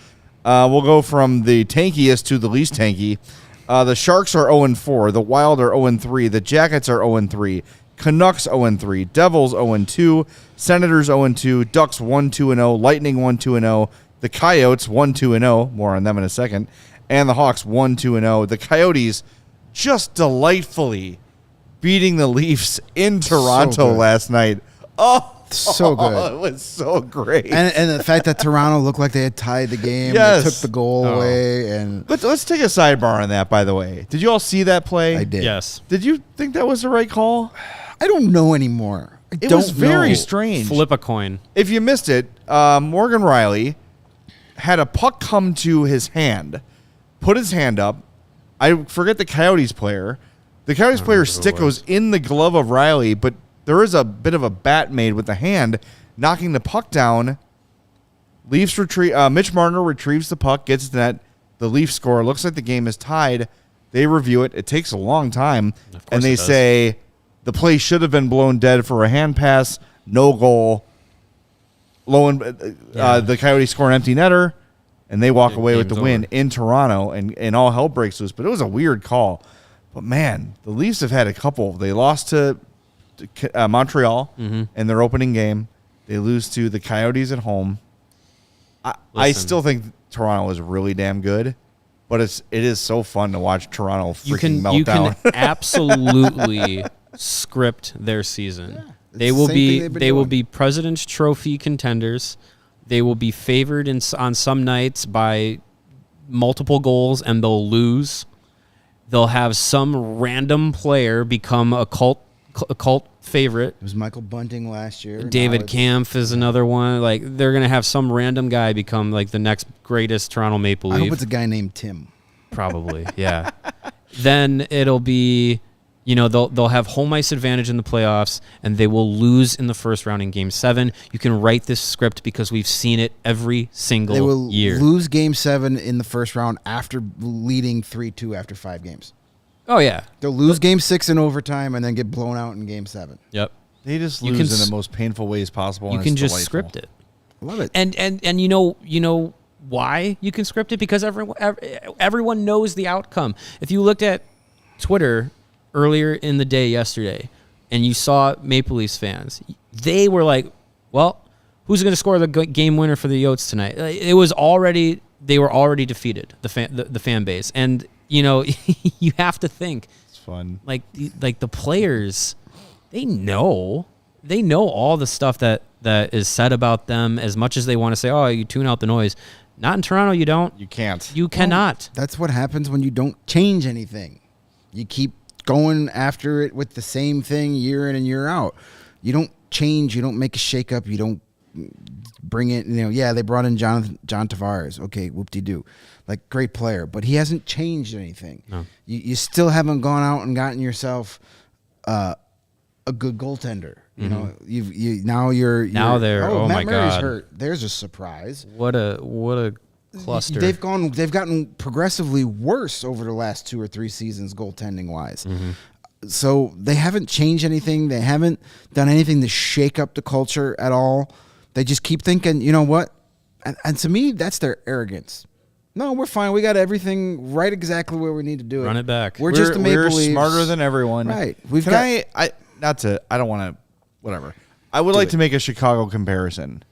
We'll go from the tankiest to the least tanky. The Sharks are 0-4. The Wild are 0-3. The Jackets are 0-3. Canucks 0-3. Devils 0-2. Senators 0-2. Ducks 1-2-0. Lightning 1-2-0. The Coyotes 1-2-0. More on them in a second. And the Hawks 1-2-0. The Coyotes just delightfully beating the Leafs in Toronto last night. Oh, so good. It was so great. And the fact that Toronto looked like they had tied the game, Yes. they took the goal away. And Let's take a sidebar on that, by the way. Did you all see that play? I did. Yes. Did you think that was the right call? I don't know anymore. It was very strange. Flip a coin. If you missed it, Morgan Riley had a puck come to his hand, put his hand up. I forget the Coyotes player. The Coyotes player's stick goes in the glove of Riley, but there is a bit of a bat made with the hand, knocking the puck down. Leafs retrieve. Mitch Marner retrieves the puck, gets to net. The Leafs score. Looks like the game is tied. They review it. It takes a long time, and they say the play should have been blown dead for a hand pass. No goal. The Coyotes score an empty netter, and they walk away with the win in Toronto, and all hell breaks loose. But it was a weird call. But, man, the Leafs have had a couple. They lost to Montreal in their opening game. They lose to the Coyotes at home. I still think Toronto is really damn good, but it is so fun to watch Toronto freaking melt down. You can absolutely script their season. Yeah, they will be President's Trophy contenders. They will be favored on some nights by multiple goals, and they'll lose. They'll have some random player become a cult favorite. It was Michael Bunting last year. David Kampf is another one. Like, they're going to have some random guy become like the next greatest Toronto Maple Leaf. I hope it's a guy named Tim. Probably, yeah. Then it'll be, they'll have home ice advantage in the playoffs, and they will lose in the first round in Game 7. You can write this script because we've seen it every single year. They will lose Game 7 in the first round after leading 3-2 after 5 games. Oh, yeah. They'll lose Game 6 in overtime and then get blown out in Game 7. Yep. They just lose in the most painful ways possible. You can just script it. Love it. And you know why you can script it? Because everyone knows the outcome. If you looked at Twitter earlier in the day yesterday and you saw Maple Leafs fans, they were like, well, who's going to score the game winner for the Yotes tonight? They were already defeated, the fan base. And you have to think. It's fun. Like the players, they know all the stuff that is said about them. As much as they want to say, oh, you tune out the noise. Not in Toronto, you don't. You can't. You cannot. That's what happens when you don't change anything. You keep going after it with the same thing year in and year out. You don't change. You don't make a shakeup. You don't bring it. They brought in John Tavares. Okay, whoop-de-doo. Like, great player, but he hasn't changed anything. No. You still haven't gone out and gotten yourself a good goaltender. You know, now oh Matt my Murray's God, hurt. There's a surprise. What a cluster. They've gotten progressively worse over the last 2 or 3 seasons, goaltending wise. So they haven't changed anything. They haven't done anything to shake up the culture at all. They just keep thinking, you know what? And to me, that's their arrogance. No, we're fine. We got everything right exactly where we need to do it. Run it back. We're just the Maple Leafs. We're smarter than everyone. Right. I don't want to, whatever. I would like to make a Chicago comparison.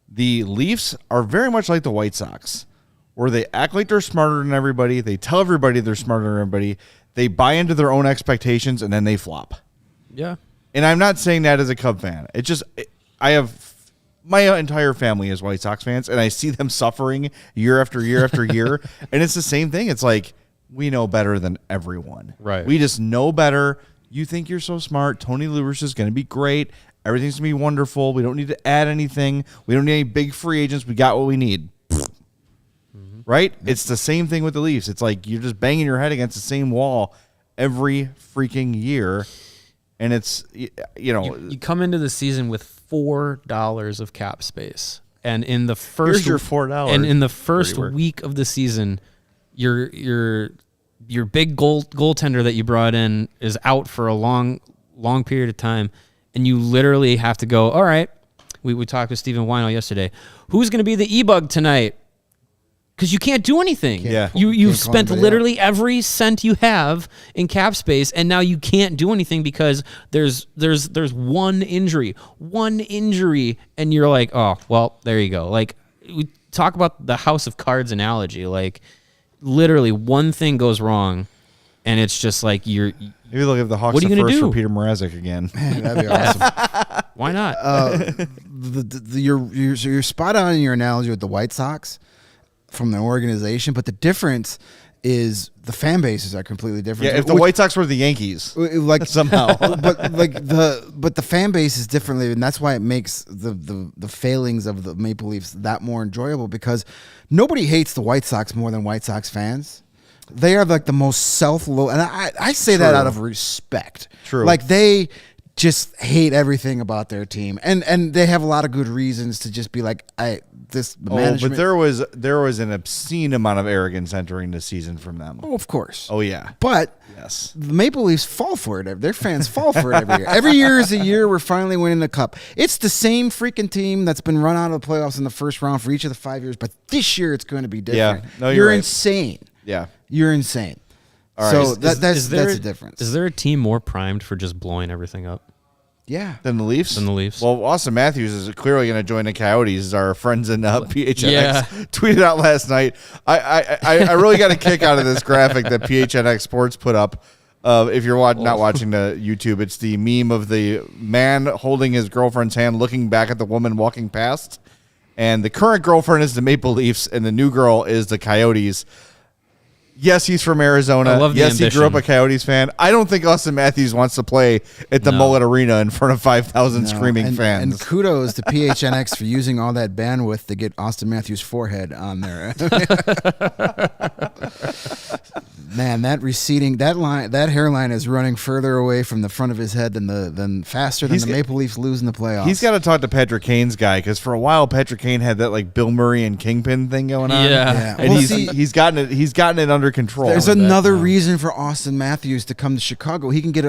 The Leafs are very much like the White Sox, where they act like they're smarter than everybody. They tell everybody they're smarter than everybody. They buy into their own expectations, and then they flop. Yeah. And I'm not saying that as a Cub fan. I have my entire family is White Sox fans, and I see them suffering year after year after year. And it's the same thing. It's like, we know better than everyone. Right. We just know better. You think you're so smart. Tony Lewis is going to be great. Everything's going to be wonderful. We don't need to add anything. We don't need any big free agents. We got what we need. Right? It's the same thing with the Leafs. It's like you're just banging your head against the same wall every freaking year. And it's, you come into the season with $4 of cap space. And in the first Here's your $4. And in the first week of the season, your big goaltender that you brought in is out for a long period of time, and you literally have to go, all right, we talked to Stephen Weinel yesterday, who's going to be the E-Bug tonight? Because you can't do anything. Yeah. You've spent literally every cent you have in cap space, and now you can't do anything because there's one injury, and you're like, oh, well, there you go. Like, we talk about the House of Cards analogy. Like, literally one thing goes wrong, and it's just like maybe they'll give the Hawks what are you the gonna first do? for Peter Mrazek again. Man, that'd be awesome. Why not? You're spot on in your analogy with the White Sox from the organization, but the difference is the fan bases are completely different. Yeah, if the White Sox were the Yankees, like somehow, but the fan base is differently, and that's why it makes the failings of the Maple Leafs that more enjoyable, because nobody hates the White Sox more than White Sox fans. They are like the most self-low, and I say that out of respect. True, like they just hate everything about their team, and they have a lot of good reasons to just be like, management. But there was an obscene amount of arrogance entering the season from them. Oh, of course. Oh yeah. But yes, the Maple Leafs fall for it. Their fans fall for it every year. Every year is a year we're finally winning the cup. It's the same freaking team that's been run out of the playoffs in the first round for each of the 5 years, but this year it's going to be different. Yeah. No, you're right. insane. Yeah. You're insane. All so right. that's the difference. Is there a team more primed for just blowing everything up? Yeah. Than the Leafs? Well, Austin Matthews is clearly going to join the Coyotes. Our friends in PHNX Yeah. tweeted out last night. I really got a kick out of this graphic that PHNX Sports put up. If you're not watching the YouTube, it's the meme of the man holding his girlfriend's hand, looking back at the woman walking past. And the current girlfriend is the Maple Leafs, and the new girl is the Coyotes. Yes, he's from Arizona. I love the yes, he grew up ambition. a Coyotes fan. I don't think Austin Matthews wants to play at the Mullet Arena in front of 5,000 screaming fans. And kudos to PHNX for using all that bandwidth to get Austin Matthews' forehead on there. Man, that hairline is running further away from the front of his head than faster than the Maple Leafs losing the playoffs. He's got to talk to Patrick Kane's guy, because for a while Patrick Kane had that like Bill Murray and Kingpin thing going on. Yeah. And he's gotten it under control. There's another reason for Austin Matthews to come to Chicago. He can get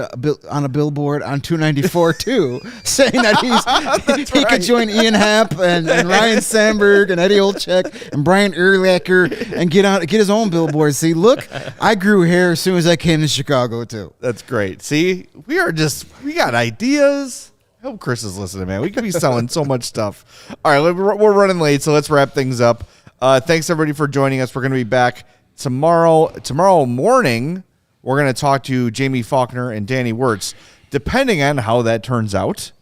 on a billboard on 294 too, saying that he could join Ian Happ and Ryan Sandberg and Eddie Olczyk and Brian Urlacher and get his own billboard. See, look, I grew hair as soon as I came to Chicago too. That's great. See, we got ideas. I hope Chris is listening, man. We could be selling so much stuff. All right, we're running late, so let's wrap things up. Thanks everybody for joining us. We're going to be back tomorrow morning. We're going to talk to Jamie Faulkner and Danny Wirtz. Depending on how that turns out,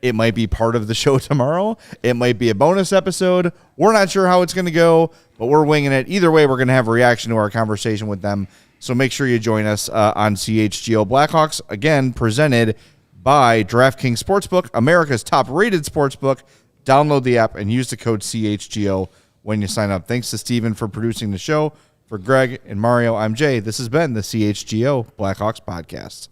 it might be part of the show tomorrow. It might be a bonus episode. We're not sure how it's going to go, but we're winging it. Either way, we're going to have a reaction to our conversation with them. So make sure you join us on CHGO Blackhawks, again, presented by DraftKings Sportsbook, America's top-rated sportsbook. Download the app and use the code CHGO when you sign up. Thanks to Steven for producing the show. For Greg and Mario, I'm Jay. This has been the CHGO Blackhawks Podcast.